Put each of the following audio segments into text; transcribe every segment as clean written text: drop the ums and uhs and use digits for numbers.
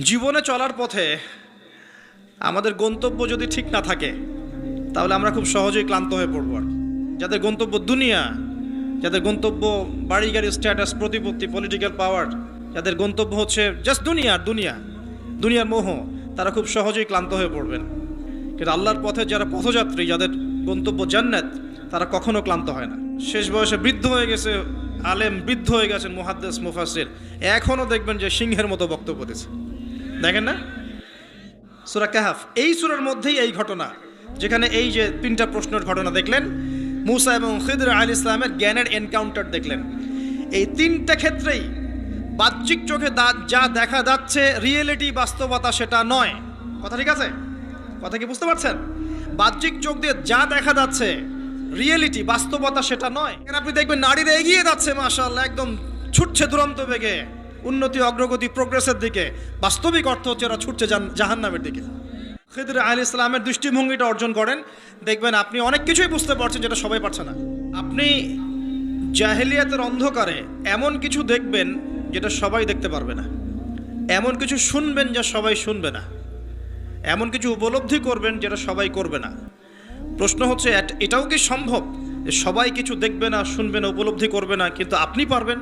জীবনে চলার পথে আমাদের গন্তব্য যদি ঠিক না থাকে তাহলে আমরা খুব সহজেই ক্লান্ত হয়ে পড়ব। যাদের গন্তব্য দুনিয়া, যাদের গন্তব্য বাড়ি গাড়ি, স্ট্যাটাস, প্রতিপত্তি, পলিটিক্যাল পাওয়ার, যাদের গন্তব্য হচ্ছে জাস্ট দুনিয়ার মোহ, তারা খুব সহজেই ক্লান্ত হয়ে পড়বেন। কিন্তু আল্লাহর পথে যারা পথযাত্রী, যাদের গন্তব্য জান্নাত, তারা কখনো ক্লান্ত হয় না। শেষ বয়সে বৃদ্ধ হয়ে গেছে আলেম, বৃদ্ধ হয়ে গেছেন মুহাদ্দিস, মুফাসসির, এখনও দেখবেন যে সিংহের মতো বক্তব্য দিচ্ছে। দেখেন না সূরা কাহফ, এই সূরার মধ্যেই এই ঘটনা, যেখানে এই যে তিনটা প্রশ্নের ঘটনা দেখলেন, মূসা এবং খিদর আলাইহিস সালামের জ্ঞানের এনকাউন্টার দেখলেন। এই তিনটা ক্ষেত্রেই বাহ্যিক চোখে যা দেখা যাচ্ছে রিয়েলিটি, বাস্তবতা সেটা নয়। কথা ঠিক আছে? কথা কি বুঝতে পারছেন? বাহ্যিক চোখ দিয়ে যা দেখা যাচ্ছে রিয়েলিটি, বাস্তবতা সেটা নয়। আপনি দেখবেন নারীরা এগিয়ে যাচ্ছে, মাশাআল্লাহ, একদম ছুটছে দুরন্ত বেগে উন্নতি, অগ্রগতি, প্রোগ্রেসের দিকে। বাস্তবিক অর্থ হচ্ছে এরা ছুটছে জাহান্নামের দিকে। খিদর আলাইহিস সালামের দৃষ্টিভঙ্গিটা অর্জন করেন, দেখবেন আপনি অনেক কিছুই বুঝতে পারছেন যেটা সবাই পারছে না। আপনি জাহেলিয়াতের অন্ধকারে এমন কিছু দেখবেন যেটা সবাই দেখতে পারবে না, এমন কিছু শুনবেন যা সবাই শুনবে না, এমন কিছু উপলব্ধি করবেন যেটা সবাই করবে না। প্রশ্ন হচ্ছে, এটাও কি সম্ভব যে সবাই কিছু দেখবে না, শুনবে না, উপলব্ধি করবে না, কিন্তু আপনি পারবেন?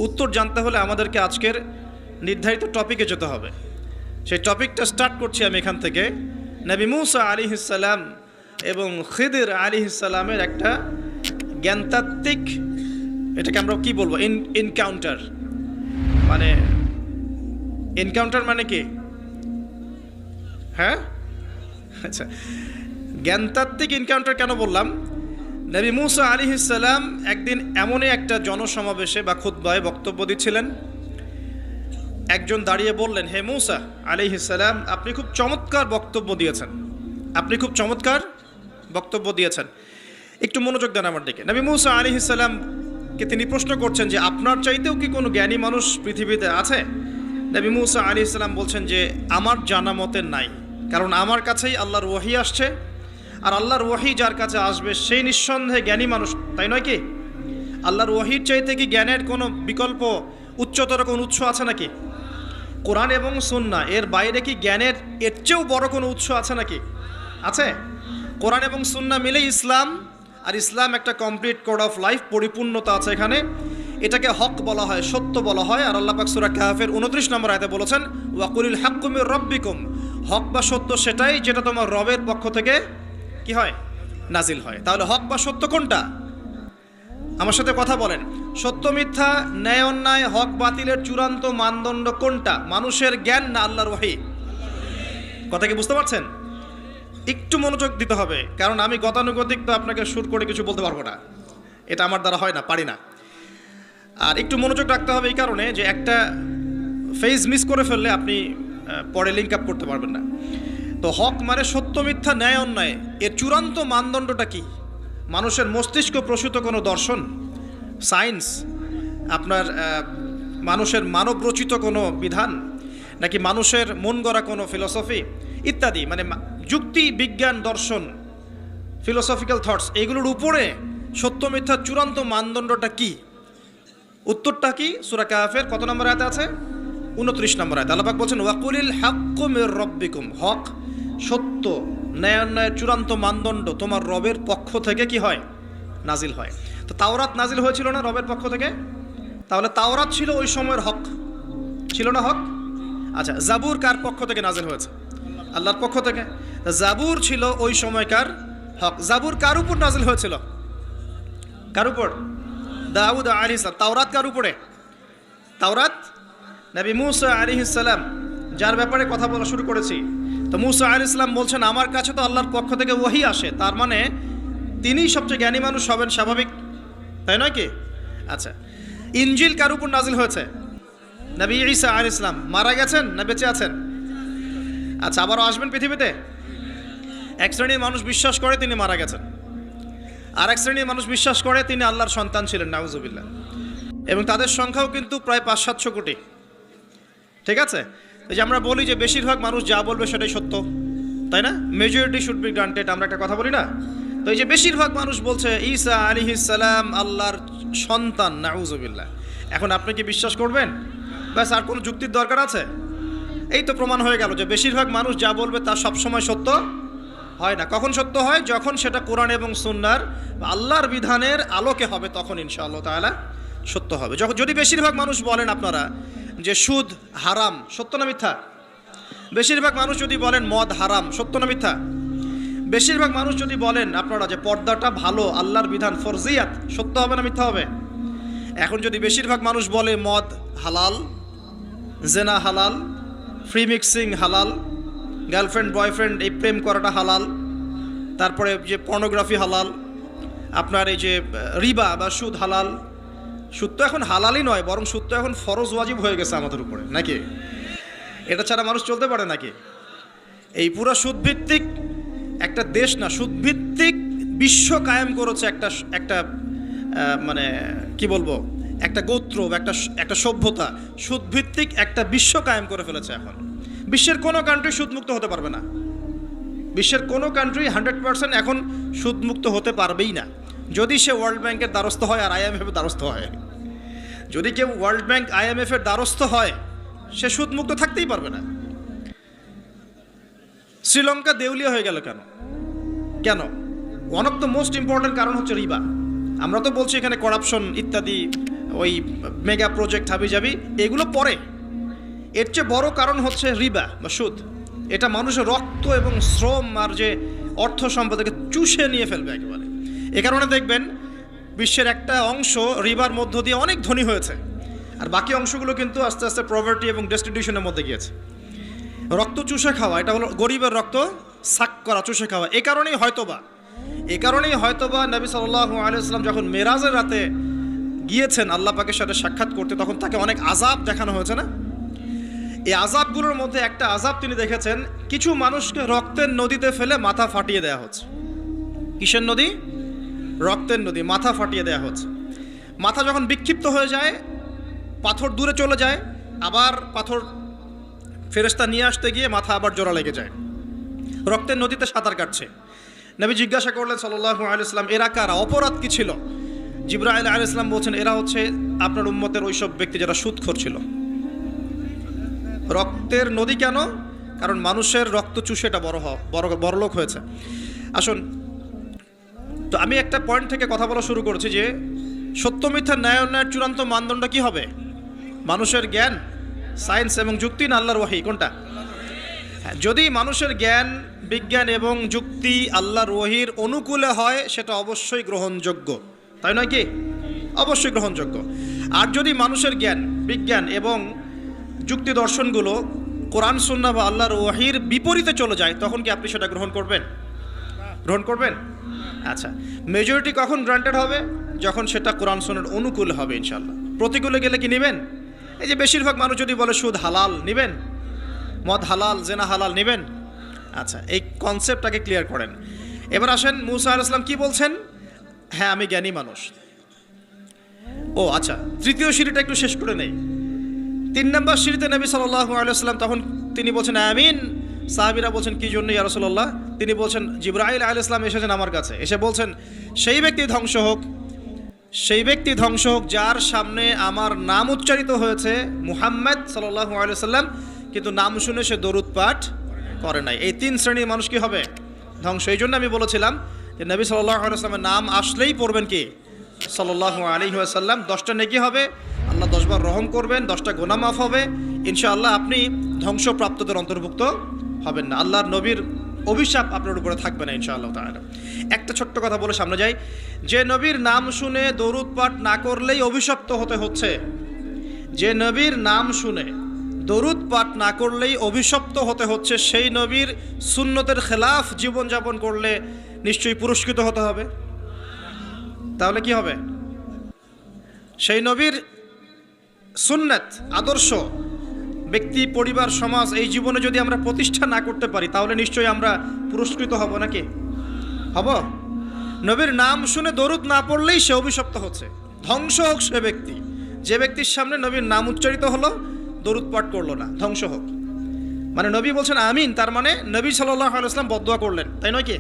উত্তর জানতে হলে আমাদেরকে আজকের নির্ধারিত টপিকে যেতে হবে। সেই টপিকটা স্টার্ট করছি আমি এখান থেকে। নবী মূসা আলাইহিস সালাম এবং খিদর আলাইহিস সালামের একটা জ্ঞানতাত্ত্বিক, এটাকে আমরা কি বলবো, এনকাউন্টার। মানে এনকাউন্টার মানে কি? হ্যাঁ, আচ্ছা, জ্ঞানতাত্ত্বিক এনকাউন্টার কেন বললাম? নবী মূসা আলাইহিস সালাম একদিন এমনই একটা জনসমাবেশে বা খুতবায় বক্তব্য দিচ্ছিলেন। একজন দাঁড়িয়ে বললেন, হে মূসা আলাইহিস সালাম, আপনি খুব চমৎকার বক্তব্য দিয়েছেন। একটু মনোযোগ দেন আমার দিকে। নবী মূসা আলাইহিস সালামকে তিনি প্রশ্ন করছেন যে আপনার চাইতেও কি কোনো জ্ঞানী মানুষ পৃথিবীতে আছে? নবী মূসা আলাইহিস সালাম বলছেন যে আমার জানা মতে নাই, কারণ আমার কাছেই আল্লাহর ওহী আসছে, আর আল্লাহর ওহী যার কাছে আসবে সেই নিঃসন্দেহে জ্ঞানী মানুষ, তাই নয় কি? আল্লাহর ওহীর চাইতে কি জ্ঞানের কোনো বিকল্প, উচ্চতর কোনো উৎস আছে নাকি? কোরআন এবং সুন্নাহ, এর বাইরে কি জ্ঞানের এর চেয়েও বড় কোনো উৎস আছে নাকি? আছে? কোরআন এবং সুন্নাহ মিলে ইসলাম, আর ইসলাম একটা কমপ্লিট কোড অফ লাইফ, পরিপূর্ণতা আছে এখানে। এটাকে হক বলা হয়, সত্য বলা হয়। আর আল্লাহ পাক সূরা কাহফের 29 নম্বর আয়াতে বলেছেন, ওয়াকুলিল হাক্কু মির রাব্বিকুম, হক বা সত্য সেটাই যেটা তোমার রবের পক্ষ থেকে কি হয়, নাজিল হয়। তাহলে হক বা সত্য কোনটা? আমার সাথে কথা বলেন। সত্য মিথ্যা, ন্যায় অন্যায়, হক বাতিলের চূড়ান্ত মানদণ্ড কোনটা? মানুষের জ্ঞান না আল্লাহর ওহী? কথা কি বুঝতে পারছেন? একটু মনোযোগ দিতে হবে, কারণ আমি গতানুগতিক তো আপনাকে সুর করে কিছু বলতে পারবো না, এটা আমার দ্বারা হয় না, পারি না। আর একটু মনোযোগ রাখতে হবে এই কারণে যে একটা ফেজ মিস করে ফেললে আপনি পরে লিঙ্ক আপ করতে পারবেন না। তো হক মানে সত্য মিথ্যা, ন্যায় অন্যায়, এর চূড়ান্ত মানদণ্ডটা কি? মানুষের মস্তিষ্ক প্রসূত কোনো দর্শন, সায়েন্স, আপনার মানুষের মানব রচিত কোনো বিধান, নাকি মানুষের মন গড়া কোনো ফিলসফি ইত্যাদি? মানে যুক্তি, বিজ্ঞান, দর্শন, ফিলোসফিক্যাল থটস, এগুলোর উপরে সত্য মিথ্যার চূড়ান্ত মানদণ্ডটা কি? উত্তরটা কি? সূরা কাহফের কত নম্বর আয়াতে আছে? 29 নম্বর আয়াত। আল্লাহ পাক বলছেন, ওয়াকুলিল হাক্কু মির রাব্বিকুম, হক, সত্য, ন্যায় অন্যায়ের চূড়ান্ত মানদণ্ড তোমার রবের পক্ষ থেকে কি হয়, নাজিল হয়। তো তাওরাত নাজিল হয়েছিল না রবের পক্ষ থেকে? তাহলে তাওরাত ছিল ওই সময়ের হক, ছিল না হক? আচ্ছা, জাবুর কার পক্ষ থেকে নাজিল হয়েছে? আল্লাহর পক্ষ থেকে। জাবুর ছিল ওই সময়কার হক। জাবুর কার উপর নাজিল হয়েছিল? কার উপর? দাউদ আলাইহিস সালাম। তাওরাত কার উপরে? তাওরাত নবী মূসা আলাইহিস সালাম, যার ব্যাপারে কথা বলা শুরু করেছি। তো মূসা আলাইহিস সালাম বলছেন, আমার কাছে তো আল্লাহর পক্ষ থেকে ওহী আসে, তার মানে তিনিই সবচেয়ে জ্ঞানী মানুষ হবেন, স্বাভাবিক, তাই নয় কি? আচ্ছা, ইনজিল কার উপর নাজিল হয়েছে? নবী ঈসা আলাইহিস সালাম। মারা গেছেন না বেঁচে আছেন? আচ্ছা, আবারও আসবেন পৃথিবীতে। এক শ্রেণীর মানুষ বিশ্বাস করে তিনি মারা গেছেন, আর এক শ্রেণীর মানুষ বিশ্বাস করে তিনি আল্লাহর সন্তান ছিলেন, নাউজুবিল্লাহ। এবং তাদের সংখ্যাও কিন্তু প্রায় 500-700 কোটি। ঠিক আছে? এই যে আমরা বলি যে বেশিরভাগ মানুষ যা বলবে সেটাই সত্য, তাই না? মেজরিটি শুড বি গ্রান্টেড, আমরা একটা কথা বলি না? তো এই যে বেশিরভাগ মানুষ বলছে ঈসা আলাইহিস সালাম আল্লাহর সন্তান, নাউজুবিল্লাহ, এখন আপনি কি বিশ্বাস করবেন? ব্যাস, আর কোনো যুক্তির দরকার আছে? এই তো প্রমাণ হয়ে গেল যে বেশিরভাগ মানুষ যা বলবে তা সবসময় সত্য হয় না। কখন সত্য হয়? যখন সেটা কোরআন এবং সুন্নাহর আল্লাহর বিধানের আলোকে হবে, তখন ইনশাআল্লাহ তাআলা সত্য হবে। যদি বেশিরভাগ মানুষ বলেন আপনারা যে সুদ হারাম, সত্য না মিথ্যা? বেশিরভাগ মানুষ যদি বলেন মদ হারাম, সত্য না মিথ্যা? বেশিরভাগ মানুষ যদি বলেন আপনারা যে পর্দাটা ভালো, আল্লাহর বিধান ফরজিয়াত, সত্য হবে না মিথ্যা হবে? এখন যদি বেশিরভাগ মানুষ বলে মদ হালাল, জেনা হালাল, ফ্রি মিক্সিং হালাল, গার্লফ্রেন্ড বয়ফ্রেন্ড এই প্রেম করাটা হালাল, তারপরে যে পর্নোগ্রাফি হালাল, আপনার এই যে রিবা বা সুদ হালাল, সুদ তো এখন হালালই নয়, বরং সুদ তো এখন ফরজ ওয়াজিব হয়ে গেছে আমাদের উপরে, নাকি? এটা ছাড়া মানুষ চলতে পারে নাকি? এই পুরো সুদভিত্তিক একটা দেশ না, সুদভিত্তিক বিশ্ব কায়েম করেছে একটা মানে কি বলবো, একটা গোত্র, একটা সভ্যতা, সুদভিত্তিক একটা বিশ্ব কায়েম করে ফেলেছে। এখন বিশ্বের কোনো কান্ট্রি সুদমুক্ত হতে পারবে না। বিশ্বের কোনো কান্ট্রি 100% এখন সুদমুক্ত হতে পারবেই না, যদি সে ওয়ার্ল্ড ব্যাংকের দ্বারস্থ হয় আর IMF-এর দ্বারস্থ হয়। যদি কেউ ওয়ার্ল্ড ব্যাংক IMF-এর দ্বারস্থ হয়, সে সুদমুক্ত থাকতেই পারবে না। শ্রীলঙ্কা দেউলিয়া হয়ে গেল কেন? কেন? One of the most important কারণ হচ্ছে রিবা। আমরা তো বলছি এখানে করাপশন ইত্যাদি, ওই মেগা প্রজেক্ট হাবিজাবি, এগুলো পরে। এর চেয়ে বড় কারণ হচ্ছে রিবা বা সুদ। এটা মানুষের রক্ত এবং শ্রম আর যে অর্থ সম্পদকে চুষে নিয়ে ফেলবে একেবারে। এ কারণে দেখবেন বিশ্বের একটা অংশ রিবার মধ্য দিয়ে অনেক ধনী হয়েছে, আর বাকি অংশগুলো কিন্তু আস্তে আস্তে পভার্টি এবং ডেস্টিটিউশনের মধ্যে গিয়েছে। রক্ত চুষে খাওয়া, এটা হলো গরিবের রক্ত সাক করা, চুষে খাওয়া। এ কারণেই হয়তোবা নবী সাল্লাল্লাহু আলাইহি ওয়াসাল্লাম যখন মেরাজের রাতে গিয়েছেন আল্লাহ পাকের সাথে সাক্ষাৎ করতে, তখন তাকে অনেক আযাব দেখানো হয়েছে না? এই আযাবগুলোর মধ্যে একটা আযাব তিনি দেখেছেন, কিছু মানুষকে রক্তের নদীতে ফেলে মাথা ফাটিয়ে দেওয়া হচ্ছে। কিসের নদী? রক্তের নদী, মাথা ফাটিয়ে দেওয়া হচ্ছে। মাথা যখন বিক্ষিপ্ত হয়ে যায়, পাথর দূরে চলে যায়, আবার পাথর ফেরেশতা নিয়ে আসতে গিয়ে মাথা আবার জোড়া লেগে যায়। রক্তের নদীতে সাঁতার কাটছে। নবী জিজ্ঞাসা করলেন সাল্লাল্লাহু আলাইহি ওয়াসাল্লাম, এরা কারা? অপরাধ কি ছিল? জিবরাইল আলাইহিস সালাম বলছেন, এরা হচ্ছে আপনার উম্মতের ওইসব ব্যক্তি যারা সুদখোর ছিল। রক্তের নদী কেন? কারণ মানুষের রক্ত চুষে এটা বড়লোক হয়েছে। আসুন, তো আমি একটা পয়েন্ট থেকে কথা বলা শুরু করেছি যে সত্য মিথ্যা ন্যায় অন্যায়ের চূড়ান্ত মানদণ্ড কি হবে? মানুষের জ্ঞান, সায়েন্স এবং যুক্তি, না আল্লাহর ওহী? কোনটা? হ্যাঁ, যদি মানুষের জ্ঞান, বিজ্ঞান এবং যুক্তি আল্লাহর ওহীর অনুকূলে হয়, সেটা অবশ্যই গ্রহণযোগ্য, তাই নয় কি? অবশ্যই গ্রহণযোগ্য। আর যদি মানুষের জ্ঞান, বিজ্ঞান এবং যুক্তি দর্শনগুলো কোরআন সুন্নাহ বা আল্লাহর ওহীর বিপরীতে চলে যায়, তখন কি আপনি সেটা গ্রহণ করবেন? গ্রহণ করবেন? আচ্ছা, মেজরিটি কখন গ্রান্টেড হবে? যখন সেটা কোরআন সুন্নাহর অনুকূলে হবে ইনশাআল্লাহ। প্রতিকূলে গেলে কি নেবেন? এই যে বেশিরভাগ মানুষ যদি বলে সুদ হালাল, নেবেন? মদ হালাল, জেনা হালাল, নেবেন? আচ্ছা, এই কনসেপ্টটাকে ক্লিয়ার করেন। এবার আসেন, মুসা আলাইহিস সালাম কি বলছেন? হ্যাঁ, আমি জ্ঞানী মানুষ। ও আচ্ছা, তৃতীয় সিঁড়িটা একটু শেষ করে নেই। 3 নম্বর সিঁড়িতে নবী সাল্লাল্লাহু আলাইহি ওয়াসাল্লাম তখন তিনি বলছেন আমিন। সাহাবীরা বলছেন কি জন্য ইয়া রাসূলুল্লাহ? তিনি বলছেন জিবরাইল আলাইহিস সালাম এসেছেন আমার কাছে, এসে বলছেন সেই ব্যক্তি ধ্বংস হোক, সেই ব্যক্তি ধ্বংস হোক যার সামনে আমার নাম উচ্চারিত হয়েছে মুহাম্মদ সাল্লাল্লাহু আলাইহি ওয়াসাল্লাম, কিন্তু নাম শুনে সে দরুদ পাঠ করে নাই। এই 3 শ্রেণীর মানুষ কি হবে? ধ্বংস। এই জন্য আমি বলেছিলাম যে নবী সাল্লাল্লাহু আলাইহি ওয়াসাল্লামের নাম আসলেই পড়বেন কি? সাল্লাল্লাহু আলাইহি ওয়াসাল্লাম। 10টা নেকি হবে, আল্লাহ 10 বার রহম করবেন, 10টা গুনাহ মাফ হবে ইনশাআল্লাহ। আপনি ধ্বংসপ্রাপ্তদের অন্তর্ভুক্ত হবেন না, আল্লাহর নবীর অভিশাপ আপনার উপরে থাকবে না ইনশাআল্লাহ তাআলা। একটা ছোট্ট কথা বলে সামনে যাই, যে নবীর নাম শুনে দরুদ পাঠ না করলেই অভিশপ্ত হতে হচ্ছে, যে নবীর নাম শুনে দরুদ পাঠ না করলেই অভিশপ্ত হতে হচ্ছে, সেই নবীর সুন্নতের খেলাফ জীবনযাপন করলে নিশ্চয়ই পুরস্কৃত হতে হবে। তাহলে কি হবে? সেই নবীর সুন্নাত, আদর্শ, ব্যক্তি, পরিবার, সমাজ এই জীবনে যদি আমরা প্রতিষ্ঠা না করতে পারি, তাহলে নিশ্চয়ই আমরা পুরস্কৃত হব নাকি? হব? নবীর নাম শুনে দরুদ না পড়লেই সে অভিশপ্ত হচ্ছে। ধ্বংস হোক সে ব্যক্তি, যে ব্যক্তির সামনে নবীর নাম উচ্চারিত হলো, দরুদ পাঠ করলো না, ধ্বংস হোক। মানে নবী বলছেন আমিন, তার মানে নবী সাল্লাল্লাহু আলাইহি ওয়াসাল্লাম বদদুয়া করলেন, তাই নয় কি?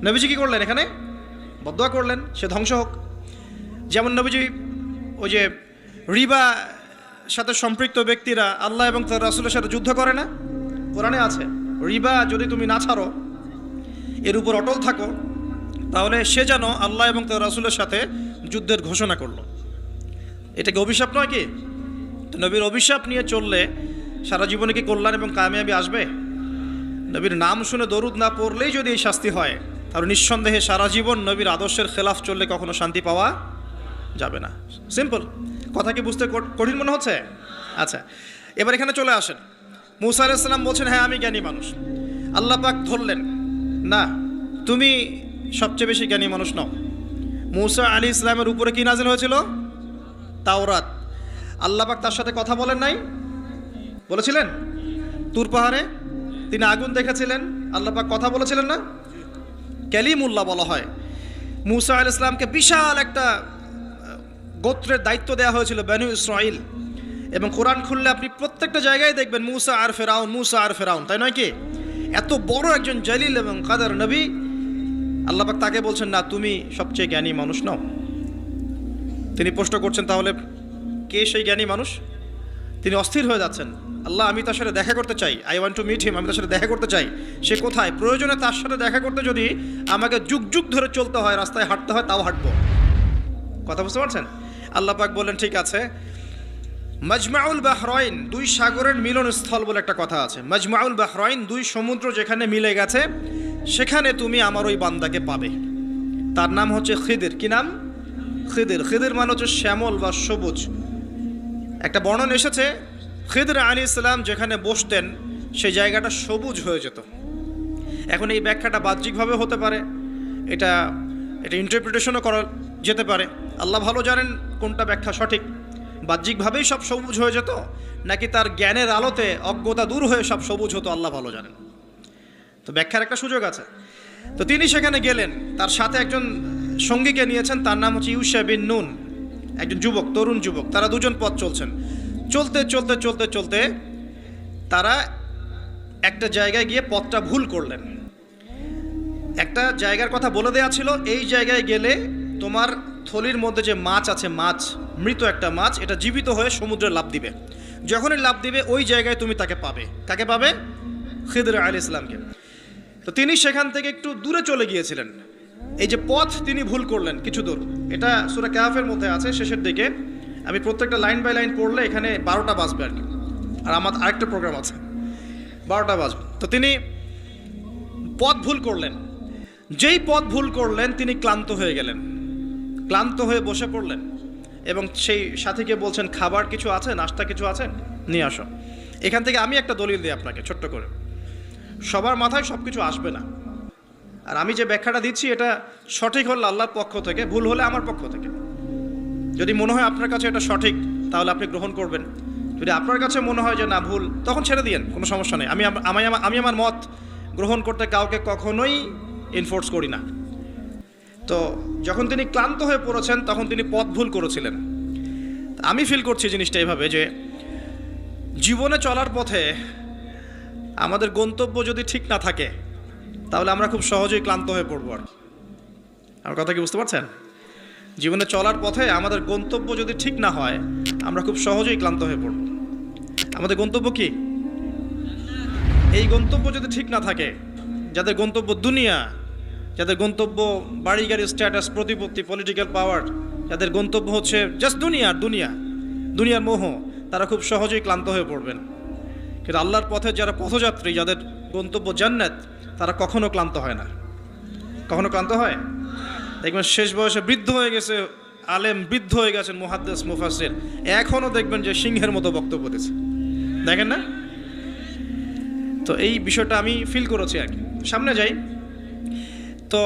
নবীজি কি করলেন? এখানে বদদুয়া করলেন, সে ধ্বংস হোক। যেমন নবীজি ওই যে রিবা সাথে সম্পৃক্ত ব্যক্তিরা আল্লাহ এবং তার রাসূলের সাথে যুদ্ধ করে না? কোরআনে আছে, রিবা যদি তুমি না ছাড়ো, এর উপর অটল থাকো, তাহলে সে যেন আল্লাহ এবং তার রাসূলের সাথে যুদ্ধের ঘোষণা করলো। এটা কি অভিশাপ নয় কি? তো নবীর অভিশাপ নিয়ে চললে সারা জীবনে কি কল্যাণ এবং কামিয়াবি আসবে? নবীর নাম শুনে দরুদ না পড়লেই যদি এই শাস্তি হয়, তাহলে নিঃসন্দেহে সারা জীবন নবীর আদর্শের খেলাফ চললে কখনো শান্তি পাওয়া যাবে না। সিম্পল কথা, কি বুঝতে কঠিন মনে হচ্ছে? আচ্ছা, এবার এখানে চলে আসেন। মূসা আলাইহিস সালাম বলছেন, হ্যাঁ আমি জ্ঞানী মানুষ। আল্লাহ পাক ধরলেন, না তুমি সবচেয়ে বেশি জ্ঞানী মানুষ নও। মূসা আলাইহিস সালামের উপরে কি নাযিল হয়েছিল? তাওরাত। আল্লাহ পাক তার সাথে কথা বলেন নাই? বলেছিলেন? তুর পাহাড়ে তিনি আগুন দেখেছিলেন, আল্লাহ পাক কথা বলেছিলেন না? কালিমুল্লাহ বলা হয়। মূসা আলাইহিস সালামকে বিশাল একটা গোত্রের দায়িত্ব দেওয়া হয়েছিল, বনু ইসরাইল। এবং কোরআন খুললে আপনি প্রত্যেকটা জায়গায় দেখবেন মূসা আর ফেরাউন, মূসা আর ফেরাউন, তাই নয় কি? এত বড় একজন জলিল এবং কাদের নবী, আল্লাহ পাক তাকে বলছেন, না তুমি সবচেয়ে জ্ঞানী মানুষ নও। তিনি প্রশ্ন করছেন, তাহলে কে সেই জ্ঞানী মানুষ? তিনি অস্থির হয়ে যাচ্ছেন। আল্লাহ, আমি তার সাথে দেখা করতে চাই, I want to meet him, আমি তার সাথে দেখা করতে চাই। সে কোথায়? প্রয়োজনে তার সাথে দেখা করতে যদি আমাকে যুগ যুগ ধরে চলতে হয়, রাস্তায় হাঁটতে হয়, তাও হাঁটবো। কথা বুঝতে পারছেন? আল্লাহ পাক বললেন, ঠিক আছে। মাজমাউল বাহরাইন, দুই সাগরের মিলনস্থল বলে একটা কথা আছে। মাজমাউল বাহরাইন, দুই সমুদ্র যেখানে মিলে গেছে, সেখানে তুমি আমার ওই বান্দাকে পাবে। তার নাম হচ্ছে খিদির। কি নাম? খিদির। খিদির মানে হচ্ছে শ্যামল বা সবুজ। একটা বর্ণনা এসেছে, খিদির আলাইহিস সালাম যেখানে বসতেন সেই জায়গাটা সবুজ হয়ে যেত। এখন এই ব্যাখ্যাটা বাহ্যিকভাবে হতে পারে, এটা ইন্টারপ্রিটেশনও করা যেতে পারে। আল্লাহ ভালো জানেন কোনটা ব্যাখ্যা সঠিক। বাহ্যিকভাবেই সব সবুজ হয়ে যেত, নাকি তার জ্ঞানের আলোতে অজ্ঞতা দূর হয়ে সব সবুজ হতো, আল্লাহ ভালো জানেন। তো ব্যাখ্যার একটা সুযোগ আছে। তো তিনি সেখানে গেলেন, তার সাথে একজন সঙ্গীকে নিয়েছেন, তার নাম হচ্ছে ইউশা বিন নুন, একজন যুবক, তরুণ যুবক। তারা দুজন পথ চলছেন। চলতে চলতে চলতে চলতে তারা একটা জায়গায় গিয়ে পথটা ভুল করলেন। একটা জায়গার কথা বলে দেওয়া ছিল, এই জায়গায় গেলে তোমার থলির মধ্যে যে মাছ আছে, মাছ, মৃত একটা মাছ, এটা জীবিত হয়ে সমুদ্রে লাফ দিবে। যখনই লাফ দিবে ওই জায়গায় তুমি তাকে পাবে। কাকে পাবে? খিদির আলাইহিস সালামকে। তো তিনি সেখান থেকে একটু দূরে চলে গিয়েছিলেন। এই যে পথ তিনি ভুল করলেন কিছু দূর, এটা সূরা কাহফের মধ্যে আছে শেষের দিকে। আমি প্রত্যেকটা লাইন বাই লাইন পড়লে এখানে 12টা বাজবে আর কি, আর আমার আরেকটা প্রোগ্রাম আছে, 12টা বাজবে। তো তিনি পথ ভুল করলেন। যেই পথ ভুল করলেন তিনি ক্লান্ত হয়ে গেলেন, ক্লান্ত হয়ে বসে পড়লেন এবং সেই সাথীকে বলছেন, খাবার কিছু আছে, নাস্তা কিছু আছে, নিয়ে আসো। এখান থেকে আমি একটা দলিল দিই আপনাকে ছোট্ট করে। সবার মাথায় সব কিছু আসবে না, আর আমি যে ব্যাখ্যাটা দিচ্ছি এটা সঠিক হলে আল্লাহর পক্ষ থেকে, ভুল হলে আমার পক্ষ থেকে। যদি মনে হয় আপনার কাছে এটা সঠিক, তাহলে আপনি গ্রহণ করবেন। যদি আপনার কাছে মনে হয় যে না ভুল, তখন ছেড়ে দিয়েন, কোনো সমস্যা নেই। আমি আমার মত গ্রহণ করতে কাউকে কখনোই এনফোর্স করি না। তো যখন তিনি ক্লান্ত হয়ে পড়েছেন, তখন তিনি পথ ভুল করেছিলেন। আমি ফিল করছি জিনিসটা এভাবে যে জীবনে চলার পথে আমাদের গন্তব্য যদি ঠিক না থাকে, তাহলে আমরা খুব সহজেই ক্লান্ত হয়ে পড়বো। আর আমার কথা কি বুঝতে পারছেন? জীবনে চলার পথে আমাদের গন্তব্য যদি ঠিক না হয়, আমরা খুব সহজেই ক্লান্ত হয়ে পড়ব। আমাদের গন্তব্য কি? এই গন্তব্য যদি ঠিক না থাকে, যাদের গন্তব্য দুনিয়া, যাদের গন্তব্য বাড়ি গাড়ি, স্ট্যাটাস, প্রতিপত্তি, পলিটিক্যাল পাওয়ার, যাদের গন্তব্য হচ্ছে জাস্ট দুনিয়ার মোহ, তারা খুব সহজেই ক্লান্ত হয়ে পড়বেন। কিন্তু আল্লাহর পথে যারা পথযাত্রী, যাদের গন্তব্য জান্নাত, তারা কখনো ক্লান্ত হয় না। কখনো ক্লান্ত হয়? দেখবেন শেষ বয়সে বৃদ্ধ হয়ে গেছে আলেম, বৃদ্ধ হয়ে গেছেন মুহাদ্দিস, মুফাসসির, এখনও দেখবেন যে সিংহের মতো বক্তব্য দিচ্ছে, দেখেন না? তো এই বিষয়টা আমি ফিল করেছি আর কি। সামনে যাই। তো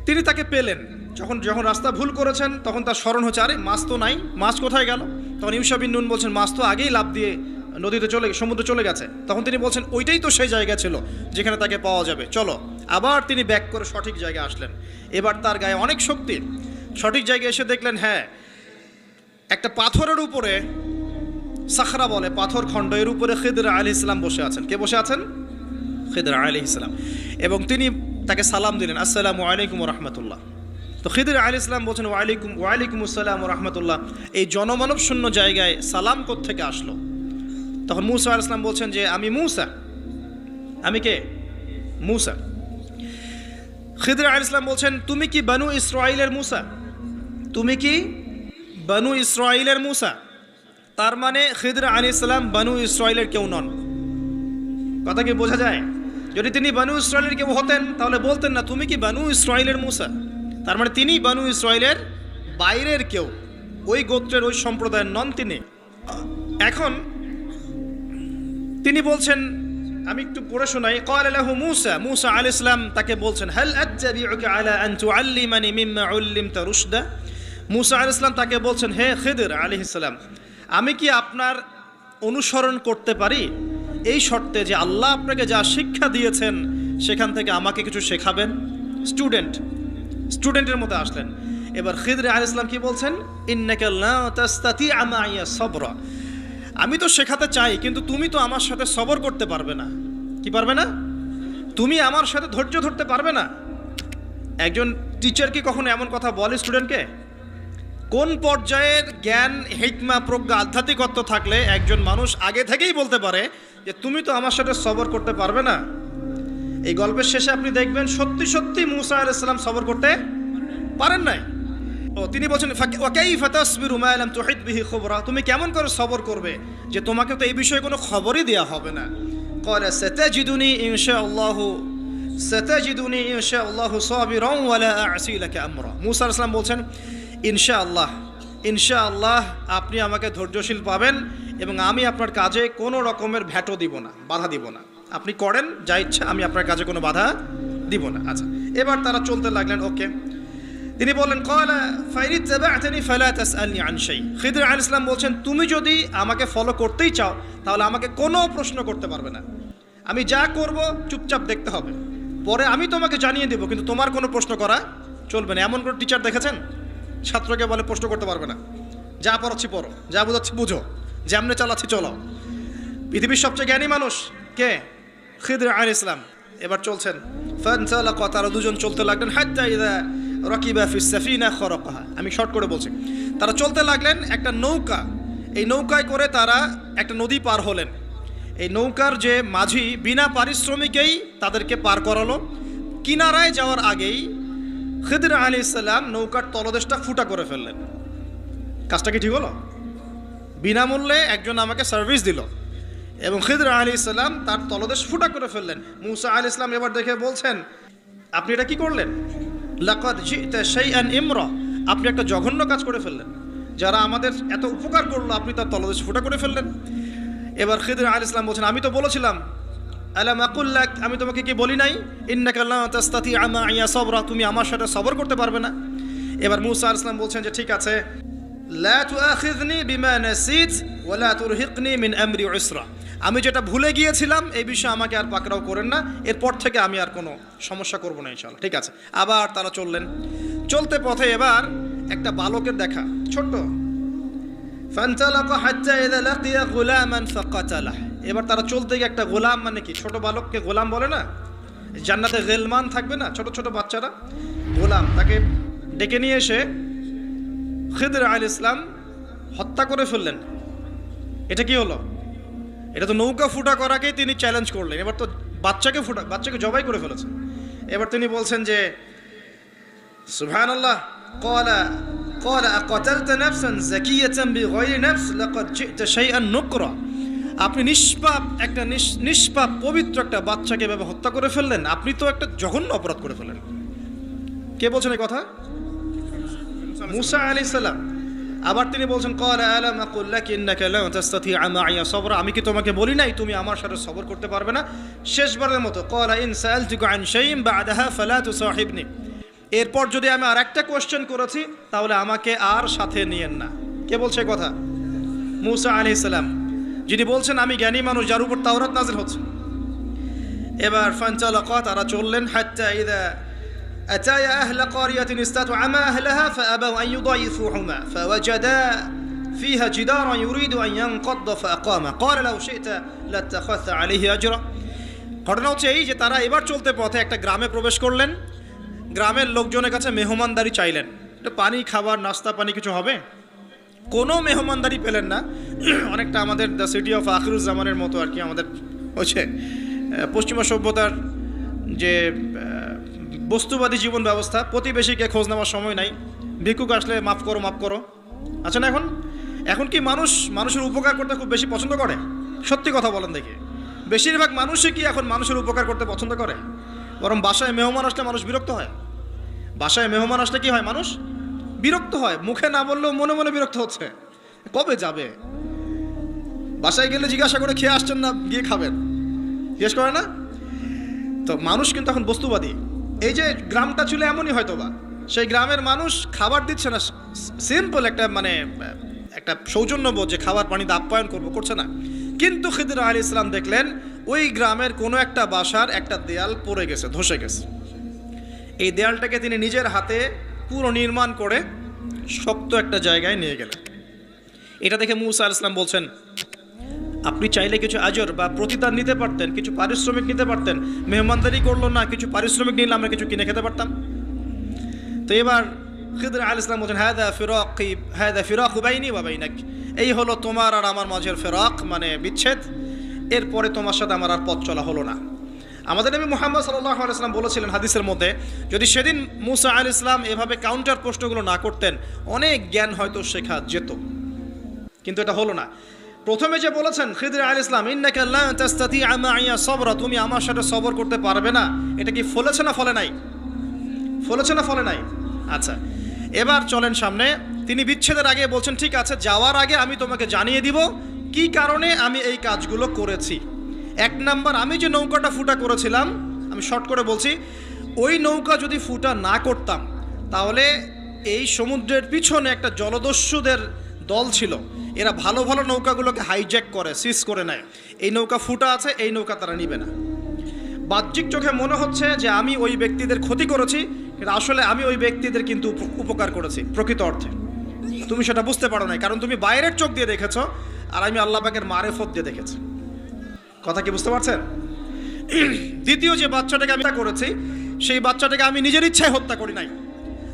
তিনি তাকে পেলেন, যখন রাস্তা ভুল করেছেন, তখন তার স্মরণ হচ্ছে, আরে মাছ তো নাই, মাছ কোথায় গেল? তখন ইউশা বিন নুন বলছেন, মাছ তো আগেই লাফ দিয়ে নদীতে সমুদ্রে চলে গেছে। তখন তিনি বলছেন, ওইটাই তো সেই জায়গা ছিল যেখানে তাকে পাওয়া যাবে, চলো। আবার তিনি ব্যাক করে সঠিক জায়গায় আসলেন। এবার তার গায়ে অনেক শক্তি। সঠিক জায়গায় এসে দেখলেন, হ্যাঁ, একটা পাথরের উপরে, সাখরা বলে, পাথর খণ্ড, এর উপরে খিদির আলাইহিস সালাম বসে আছেন। কে বসে আছেন? খিদির আলাইহিস সালাম। এবং তিনি তাকে সালাম দিলেন, আসসালামু আলাইকুম ওয়া রাহমাতুল্লাহ। তো খিদির আলাইহিস সালাম বলছেন ওয়ালাইকুম আসসালাম ওয়া রাহমাতুল্লাহ, এই জনমানব শূন্য জায়গায় সালাম কোত্থেকে আসলো? তখন মূসা আলাইহিস সালাম বলছেন যে আমি মূসা। আমি কে? মূসা। খিদির আলাইহিস সালাম বলছেন তুমি কি বনু ইসরাঈলের মূসা? তুমি কি বনু ইসরাঈলের মূসা? তার মানে খিদির আলাইহিস সালাম বনু ইসরাঈলের কেউ নন। কথা কি বোঝা যায়? যদি তিনি বনু ইসরাঈলের কেউ হতেন তাহলে বলতেন না তুমি কি বনু ইসরাঈলের মূসা। তার মানে তিনি বনু ইসরাঈলের বাইরের কেউ, ওই গোত্রের ওই সম্প্রদায়ের নন তিনি। এখন তিনি বলছেন, আমি একটু পড়ে শোনাই। ক্বালা লাহু মূসা, মূসা আলাইহিস সালাম তাকে বলছেন হাল আত্তাবিউকা আলা আন তুআল্লিমানি মিম্মা উল্লিমতা রুশদা। মূসা আলাইহিস সালাম তাকে বলছেন হে খিদির আলাইহিস সালাম, আমি কি আপনার অনুসরণ করতে পারি এই শর্তে যে আল্লাহ আপনাকে যা শিক্ষা দিয়েছেন সেখান থেকে আমাকে কিছু শেখাবেন? স্টুডেন্টের মতো আসলেন। এবার খিদির আলাইহিস সালাম কি বলছেন? ইন্নাকা লা তাস্তাতিআ মাইয়া সাবরা, আমি তো শেখাতে চাই কিন্তু তুমি তো আমার সাথে সবর করতে পারবে না। কি পারবে না? তুমি আমার সাথে ধৈর্য ধরতে পারবে না। একজন টিচার কি কখনো এমন কথা বলে স্টুডেন্টকে? কোন পর্যায়ের জ্ঞান, হিকমা, প্রজ্ঞা, আধ্যাত্মিকত্ব থাকলে একজন মানুষ আগে থেকেই বলতে পারে যে তুমি তো আমার সাথে সবর করতে পারবে না? এই গল্পের শেষে আপনি দেখবেন সত্যি সত্যি মূসা আলাইহিস সালাম সবর করতে পারেন নাই। ও তিনি বলছেন ওয়াকাইফা তাসবিরু মা লাম তুহিত বিহি খুবরা, তুমি কেমন করে সবর করবে যে তোমাকে তো এই বিষয়ে কোনো খবরই দেয়া হবে না। ক্বালা সাতাজিদুনি ইনশাআল্লাহু সাবিরান ওয়া লা আ'সি লাকা আমরা। মূসা আলাইহিস সালাম বলছেন ইনশাআল্লাহ আপনি আমাকে ধৈর্যশীল পাবেন এবং আমি আপনার কাজে কোনো রকমের ভ্যাটও দিব না, বাধা দিব না। আপনি করেন যা ইচ্ছা, আমি আপনার কাজে কোনো বাধা দিব না। আচ্ছা, এবার তারা চলতে লাগলেন। ওকে, তিনি বললেন ক্বালা ফাইনিত্তাবা'তানি ফালা তাসআলনি আন শাই। খিদির আলাইহিস সালাম বলছেন তুমি যদি আমাকে ফলো করতেই চাও তাহলে আমাকে কোনো প্রশ্ন করতে পারবে না। আমি যা করব চুপচাপ দেখতে হবে, পরে আমি তোমাকে জানিয়ে দেব, কিন্তু তোমার কোনো প্রশ্ন করা চলবে না। এমন কোনো টিচার দেখেছেন ছাত্রকে বলে প্রশ্ন করতে পারবে না, যা পড়াচ্ছি পড়ো, যা বোঝাচ্ছি বুঝো, যেমনে চালাচ্ছি চলো। পৃথিবীর সবচেয়ে জ্ঞানী মানুষ কে? খিদির আলাইহিস সালাম। এবার চলছেন ফানতালাকা, তারা দুজন চলতে লাগলেন হাত্তা ইযা রাকিবা ফিস সাফিনা খরাকাহা। আমি শর্ট করে বলছি। তারা চলতে লাগলেন একটা নৌকা, এই নৌকায় করে তারা একটা নদী পার হলেন। এই নৌকার যে মাঝি বিনা পারিশ্রমিকেই তাদেরকে পার করালো। কিনারায় যাওয়ার আগেই খিদির আলাইহিস সালাম নৌকার তলদেশটা ফুটা করে ফেললেন। কাজটা কি ঠিক হলো? বিনামূল্যে একজন আমাকে সার্ভিস দিল এবং খিদির আলাইহিস সালাম তার তলদেশ ফুটা করে ফেললেন। মূসা আলাইহিস সালাম এবার দেখে বলছেন আপনি এটা কি করলেন? লাকাদ জি'তা শাইআন ইমরা, আপনি একটা জঘন্য কাজ করে ফেললেন। যারা আমাদের এত উপকার করলো আপনি তার তলদেশ ফুটা করে ফেললেন। এবার খিদির আলাইহিস সালাম বলছেন আমি তো বলেছিলাম, আলাম আকুল লাক, আমি তোমাকে কি বলি নাই ইন্নাকা লা তাস্তাতিআ মাইয়া সাবরা, তুমি আমার সাথে সবর করতে পারবে না। এবার মূসা আলাইহিস সালাম বলছেন যে ঠিক আছে, লা তুআখিযনি বিমা নাসিত ওয়া লা তুরহিকনি মিন আমরি উসরা, আমি যেটা ভুলে গিয়েছিলাম এই বিষয়ে আমাকে আর পাকড়াও করেন না, এরপর থেকে আমি আর কোনো সমস্যা করব না ইনশাআল্লাহ। ঠিক আছে। আবার তারা চললেন। চলতে পথে এবার একটা বালকের দেখা, ছোট্ট। ফানতালাকা হাত্তা ইযা লাকিয়া গুলামান ফাকাতালাহ, এবার তারা চলতে গিয়ে একটা গোলাম, মানে কি ছোট বালককে গোলাম বলে না? জান্নাতে গেলমান থাকবে না, ছোট ছোট বাচ্চারা, গোলাম, তাকে ডেকে নিয়ে এসে খিদির আলাইহিস সালাম হত্যা করে ফেললেন। এটা কি হলো? এটা তো নৌকা ফুটা করাকেই তিনি চ্যালেঞ্জ করলেন, এবার তো বাচ্চাকে জবাই করে ফেলেছে। এবার তিনি বলছেন যে সুবহানাল্লাহ, ক্বালা আকাতালতা নাফসান যাকিয়াতান বিগাইরি নাফস লাকাদ জি'তা শাইআন নুকরা, আপনি নিষ্পাপ পবিত্র একটা বাচ্চাকে এভাবে হত্যা করে ফেললেন, আপনি তো একটা জঘন্য অপরাধ করে ফেললেন। কে বলছেন এই কথা? মূসা আলাইহিস সালাম। আবার তিনি বলছেন ক্বালা আলাম আকুল লাক ইন্নাকা লা তাস্তাতিআ মাইয়া সাবরা, আমি কি তোমাকে বলি নাই তুমি আমার সাথে সবর করতে পারবে না? শেষবারের মতো ক্বালা ইন সাআলতুকা আন শাইইন বা'দাহা ফালা তুসাহিবনি, এরপর যদি আমি আর একটা কোশ্চেন করেছি তাহলে আমাকে আর সাথে নিয়েন না। কে বলছে কথা? মূসা আলাইহিস সালাম, যিনি বলছেন আমি জ্ঞানী মানুষ, যার উপর তাওরাত নাযিল হচ্ছে। এবার ফানতালাকা, তারা চললেন হাত্তা ইযা আতায়া আহলা ক্বারিয়াতিন ইসতাতআমা আহলাহা ফাআবাউ আন ইউদাইফুহুমা ফাওয়াজাদা ফিহা জিদারান ইউরিদু আন ইয়ানকাদ্দা ফাআকামা ক্বালা লাউ শি'তা লাত্তাখাযতা আলাইহি আজরা। ঘটনা হচ্ছে এই যে তারা এবার চলতে পথে একটা গ্রামে প্রবেশ করলেন। গ্রামের লোকজনের কাছে মেহমানদারি চাইলেন, এটা পানি খাবার নাস্তা পানি কিছু হবে, কোনো মেহমানদারি পেলেন না। অনেকটা আমাদের দ্য সিটি অফ আখিরুজ্জামানের মতো আর কি, আমাদের হচ্ছে পশ্চিমা সভ্যতার যে বস্তুবাদী জীবন ব্যবস্থা, প্রতিবেশীকে খোঁজ নেওয়ার সময় নাই, ভিক্ষুক আসলে মাফ করো মাফ করো। আচ্ছা না, এখন কি মানুষের উপকার করতে খুব বেশি পছন্দ করে? সত্যি কথা বলেন দেখি, বেশিরভাগ মানুষই কি এখন মানুষের উপকার করতে পছন্দ করে? বরং বাসায় মেহমান আসলে মানুষ বিরক্ত হয়। বাসায় মেহমান আসলে কি হয়? মানুষ বিরক্ত হয়, মুখে না বললেও মনে মনে বিরক্ত হচ্ছে, কবে যাবে। বাসায় গেলে জিজ্ঞাসা করে খেয়ে আসছেন না, গিয়ে খাবেন, জিজ্ঞেস করে না? তো মানুষ কিন্তু এখন বস্তুবাদী। এই যে গ্রামটা ছিল এমনই হয়তো বা, সেই গ্রামের মানুষ খাবার দিচ্ছে না, সিম্পল একটা সৌজন্যবোধ যে খাবার পানিতে আপ্যায়ন করছে না। কিন্তু খিদির আলাইহিস সালাম দেখলেন ওই গ্রামের কোনো একটা বাসার একটা দেয়াল পড়ে গেছে, ধসে গেছে। এই দেয়ালটাকে তিনি নিজের হাতে পুরো নির্মাণ করে শক্ত একটা জায়গায় নিয়ে গেলেন। এটা দেখে মুসা আলাইহিস সালাম বলছেন, আপনি চাইলে কিছু আজর বা প্রতিদান নিতে পারতেন, কিছু পারিশ্রমিক নিতে পারতেন। মেহমানদারি করলো না, কিছু পারিশ্রমিক নিলে আমরা কিছু কিনে খেতে পারতাম। তো এবার খিদির আলাইহিস সালাম বলছেন, হাদা ফিরাকু বাইনি ওয়া বাইনাক, এই হলো তোমার আর আমার মাঝের ফিরাক, মানে বিচ্ছেদ। এরপরে তোমার সাথে আমার আর পথ চলা হলো না। আমাদের নবী মুহাম্মদ সাল্লাল্লাহু আলাইহি ওয়াসাল্লাম বলেছিলেন হাদিসের মধ্যে, যদি সেদিন মুসা আলাইহিস সালাম এভাবে কাউন্টার প্রশ্নগুলো না করতেন, অনেক জ্ঞান হয়তো শেখা যেত, কিন্তু এটা হলো না। প্রথমে যে বলেছেন খিদির আলাইহিস সালাম, ইন্নাকা লা তাস্তাতিআ মাইয়া সাবরা, তুমি আমার সাথে সবর করতে পারবে না, এটা কি ফলেছে না ফলে নাই? ফলেছে না ফলে নাই? আচ্ছা, এবার চলেন সামনে। তিনি বিচ্ছেদের আগে বলছেন, ঠিক আছে, যাওয়ার আগে আমি তোমাকে জানিয়ে দিব কি কারণে আমি এই কাজগুলো করেছি। এক নাম্বার, আমি যে নৌকাটা ফুটা করেছিলাম, আমি শর্ট করে বলছি, ওই নৌকা যদি ফুটা না করতাম তাহলে এই সমুদ্রের পিছনে একটা জলদস্যুদের দল ছিল, এরা ভালো ভালো নৌকাগুলোকে হাইজ্যাক করে, সিজ করে নেয়। এই নৌকা ফুটা আছে, এই নৌকা তারা নিবে না। বাহ্যিক চোখে মনে হচ্ছে যে আমি ওই ব্যক্তিদের ক্ষতি করেছি, কিন্তু আসলে আমি ওই ব্যক্তিদের কিন্তু উপকার করেছি প্রকৃত অর্থে। তুমি সেটা বুঝতে পারো না, কারণ তুমি বাইরের চোখ দিয়ে দেখেছো, আর আমি আল্লাহ পাকের মারেফত দিয়ে দেখেছি। কথা কি বুঝতে পারছেন? দ্বিতীয় যে বাচ্চাটাকে আমি করেছি, সেই বাচ্চাটাকে আমি নিজের ইচ্ছায় হত্যা করি নাই,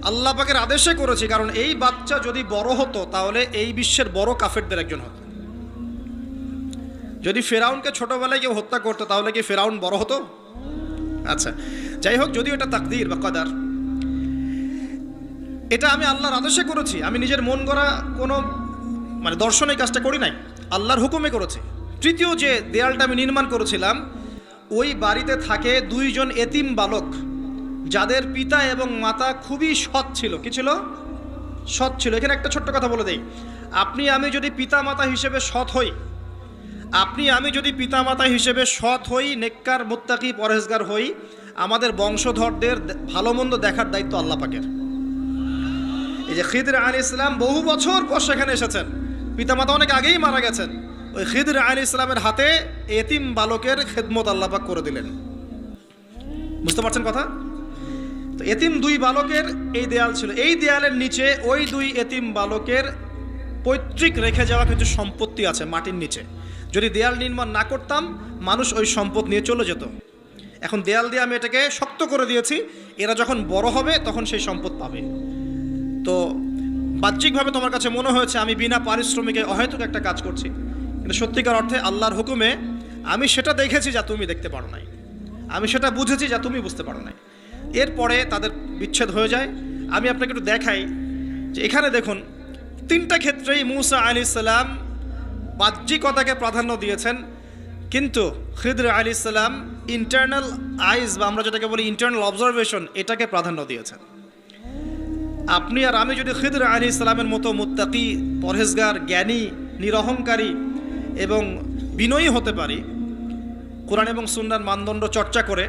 আল্লাহ পাকের আদেশে করেছি। কারণ এই বাচ্চা যদি বড় হতো তাহলে এই বিশ্বের বড় কাফেরদের একজন হতো। যদি ফেরাউনকে ছোটবেলায় কেউ হত্যা করতো তাহলে কি ফেরাউন বড় হতো? আচ্ছা, যাই হোক, যদিও এটা তাকদীর বা কদার, এটা আমি আল্লাহর আদেশে করেছি। আমি নিজের মন গড়া কোনো দর্শনে কাজটা করি নাই, আল্লাহর হুকুমে করেছি। তৃতীয় যে দেয়ালটা আমি নির্মাণ করেছিলাম, ওই বাড়িতে থাকে দুইজন এতিম বালক, যাদের পিতা এবং মাতা খুবই সৎ ছিল। কি ছিল? সৎ ছিল। এখানে একটা ছোট্ট কথা বলে দেই, আপনি আমি যদি পিতামাতা হিসেবে সৎ হই, নেককার মুত্তাকি পরহেজগার হই, আমাদের বংশধরদের ভালো মন্দ দেখার দায়িত্ব আল্লাহ পাকের। এই যে খিদির আলাইহিস সালাম বহু বছর পর সেখানে এসেছেন, পিতামাতা অনেক আগেই মারা গেছেন, ওই খিদির আলাইহিস সালামের হাতে এতিম বালকের খেদমত আল্লাহ পাক করে দিলেন। বুঝতে পারছেন কথা? তো এতিম দুই বালকের এই দেয়াল ছিল, এই দেয়ালের নিচে ওই দুই এতিম বালকের পৈতৃক রেখে যাওয়া কিছু সম্পত্তি আছে মাটির নিচে। যদি দেয়াল নির্মাণ না করতাম, মানুষ ওই সম্পদ নিয়ে চলে যেত। এখন দেয়াল দিয়ে আমি এটাকে শক্ত করে দিয়েছি, এরা যখন বড় হবে তখন সেই সম্পদ পাবে। তো বাহ্যিকভাবে তোমার কাছে মনে হয়েছে আমি বিনা পারিশ্রমিকে অহেতুক একটা কাজ করছি, কিন্তু সত্যিকার অর্থে আল্লাহর হুকুমে আমি সেটা দেখেছি যা তুমি দেখতে পারো নাই, আমি সেটা বুঝেছি যা তুমি বুঝতে পারো নাই। এরপরে তাদের বিচ্ছেদ হয়ে যায়। আমি আপনাকে একটু দেখাই যে এখানে দেখুন, তিনটা ক্ষেত্রেই মুসা আলাইহিস সালাম বাহ্যিকতাকে প্রাধান্য দিয়েছেন, কিন্তু খিদির আলাইহিস সালাম ইন্টারনাল আইজ বা আমরা যেটাকে বলি ইন্টারনাল অবজারভেশন, এটাকে প্রাধান্য দিয়েছেন। আপনি আর আমি যদি খিদির আলাইহিস সালামের মতো মুত্তাকি, পরহেজগার, জ্ঞানী, নিরহংকারী এবং বিনয়ী হতে পারি, কোরআন এবং সুন্নাহর মানদণ্ড চর্চা করে,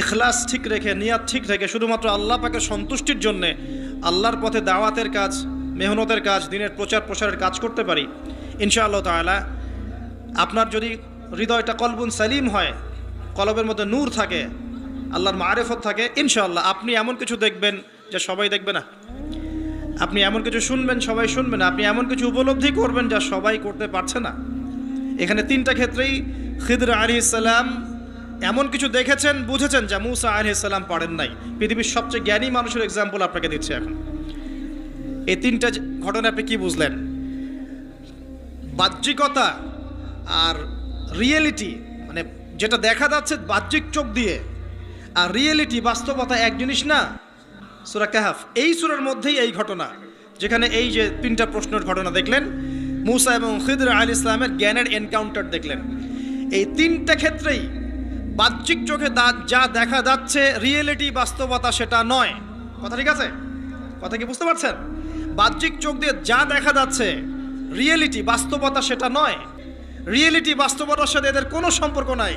ইখলাস ঠিক রেখে, নিয়াত ঠিক রেখে, শুধুমাত্র আল্লাহ পাকের সন্তুষ্টির জন্যে আল্লাহর পথে দাওয়াতের কাজ, মেহনতের কাজ, দিনের প্রচার প্রসারের কাজ করতে পারি, ইনশাআল্লাহ তাআলা আপনার যদি হৃদয়টা কলবুন সালিম হয়, কলবের মধ্যে নূর থাকে, আল্লাহর মারিফত থাকে, ইনশাআল্লাহ আপনি এমন কিছু দেখবেন যা সবাই দেখবে না, আপনি এমন কিছু শুনবেন সবাই শুনবে না, আপনি এমন কিছু উপলব্ধি করবেন যা সবাই করতে পারছে না। এখানে তিনটা ক্ষেত্রেই খিদির আলাইহিস সালাম এমন কিছু দেখেছেন, বুঝেছেন যা মূসা আলাইহিস সালাম পারেন নাই। পৃথিবীর সবচেয়ে জ্ঞানী মানুষের এক্সাম্পল আপনাকে দিচ্ছি এখন। এই তিনটা ঘটনা আপনি কি বুঝলেন? বাহ্যিকতা আর রিয়েলিটি, মানে যেটা দেখা যাচ্ছে বাহ্যিক চোখ দিয়ে, আর রিয়েলিটি বাস্তবতা এক জিনিস না। সূরা কাহফ, এই সূরার মধ্যেই এই ঘটনা, যেখানে এই যে তিনটা প্রশ্নের ঘটনা দেখলেন, মূসা এবং খিদর আলাইহিস সালামের জ্ঞানের এনকাউন্টার দেখলেন। এই তিনটা ক্ষেত্রেই বাহ্যিক চোখে যা দেখা যাচ্ছে রিয়েলিটি বাস্তবতা সেটা নয়। কথা ঠিক আছে? কথা কি বুঝতে পারছেন? বাহ্যিক চোখ দিয়ে যা দেখা যাচ্ছে রিয়েলিটি বাস্তবতা সেটা নয়। রিয়েলিটি বাস্তবতার সাথে এদের কোনো সম্পর্ক নাই।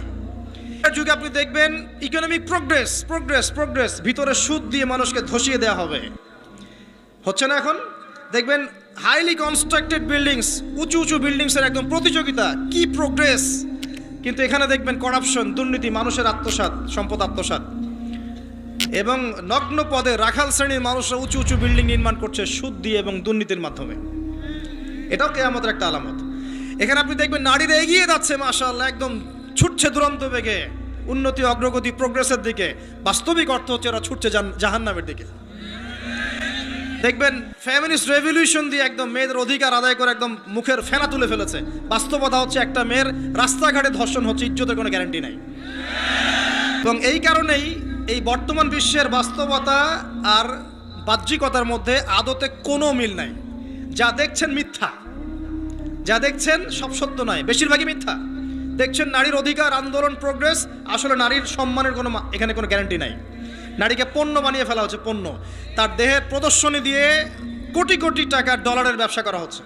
এর যুগে আপনি দেখবেন ইকোনমিক প্রোগ্রেস প্রোগ্রেস প্রোগ্রেস, ভিতরে সুদ দিয়ে মানুষকে ধসিয়ে দেওয়া হবে, হচ্ছে না? এখন দেখবেন হাইলি কনস্ট্রাক্টেড বিল্ডিংস, উঁচু উঁচু বিল্ডিংসের একদম প্রতিযোগিতা, কি প্রোগ্রেস! কিন্তু এখানে দেখবেন করাপশন, দুর্নীতি, মানুষের আত্মসাৎ, সম্পদ আত্মসাৎ, এবং নগ্ন পদে রাখাল শ্রেণীর মানুষরা উঁচু উঁচু বিল্ডিং নির্মাণ করছে সুদ দিয়ে এবং দুর্নীতির মাধ্যমে। এটাও কিয়ামতের একটা আলামত। এখানে আপনি দেখবেন নারীরা এগিয়ে যাচ্ছে, মাশাআল্লাহ, একদম ছুটছে দুরন্ত বেগে উন্নতি, অগ্রগতি, প্রোগ্রেসের দিকে। বাস্তবিক অর্থ হচ্ছে এরা ছুটছে জাহান্নামের দিকে। দেখবেন ফেমিনিস্ট রেভলিউশন দিয়ে একদম মেয়েদের অধিকার আদায় করে একদম মুখের ফেনা তুলে ফেলেছে। বাস্তবতা হচ্ছে একটা মেয়ের রাস্তাঘাটে ধর্ষণ হচ্ছে, ইজ্জতের কোনো গ্যারান্টি নাই। এবং এই কারণেই এই বর্তমান বিশ্বের বাস্তবতা আর বাহ্যিকতার মধ্যে আদতে কোনো মিল নাই। যা দেখছেন মিথ্যা, যা দেখছেন সব সত্য নয়, বেশিরভাগই মিথ্যা। দেখছেন নারীর অধিকার আন্দোলন, প্রোগ্রেস, আসলে নারীর সম্মানের কোনো এখানে কোনো গ্যারান্টি নাই। নারীকে পণ্য বানিয়ে ফেলা হচ্ছে, পণ্য। তার দেহের প্রদর্শনী দিয়ে কোটি কোটি টাকার ডলারের ব্যবসা করা হচ্ছে।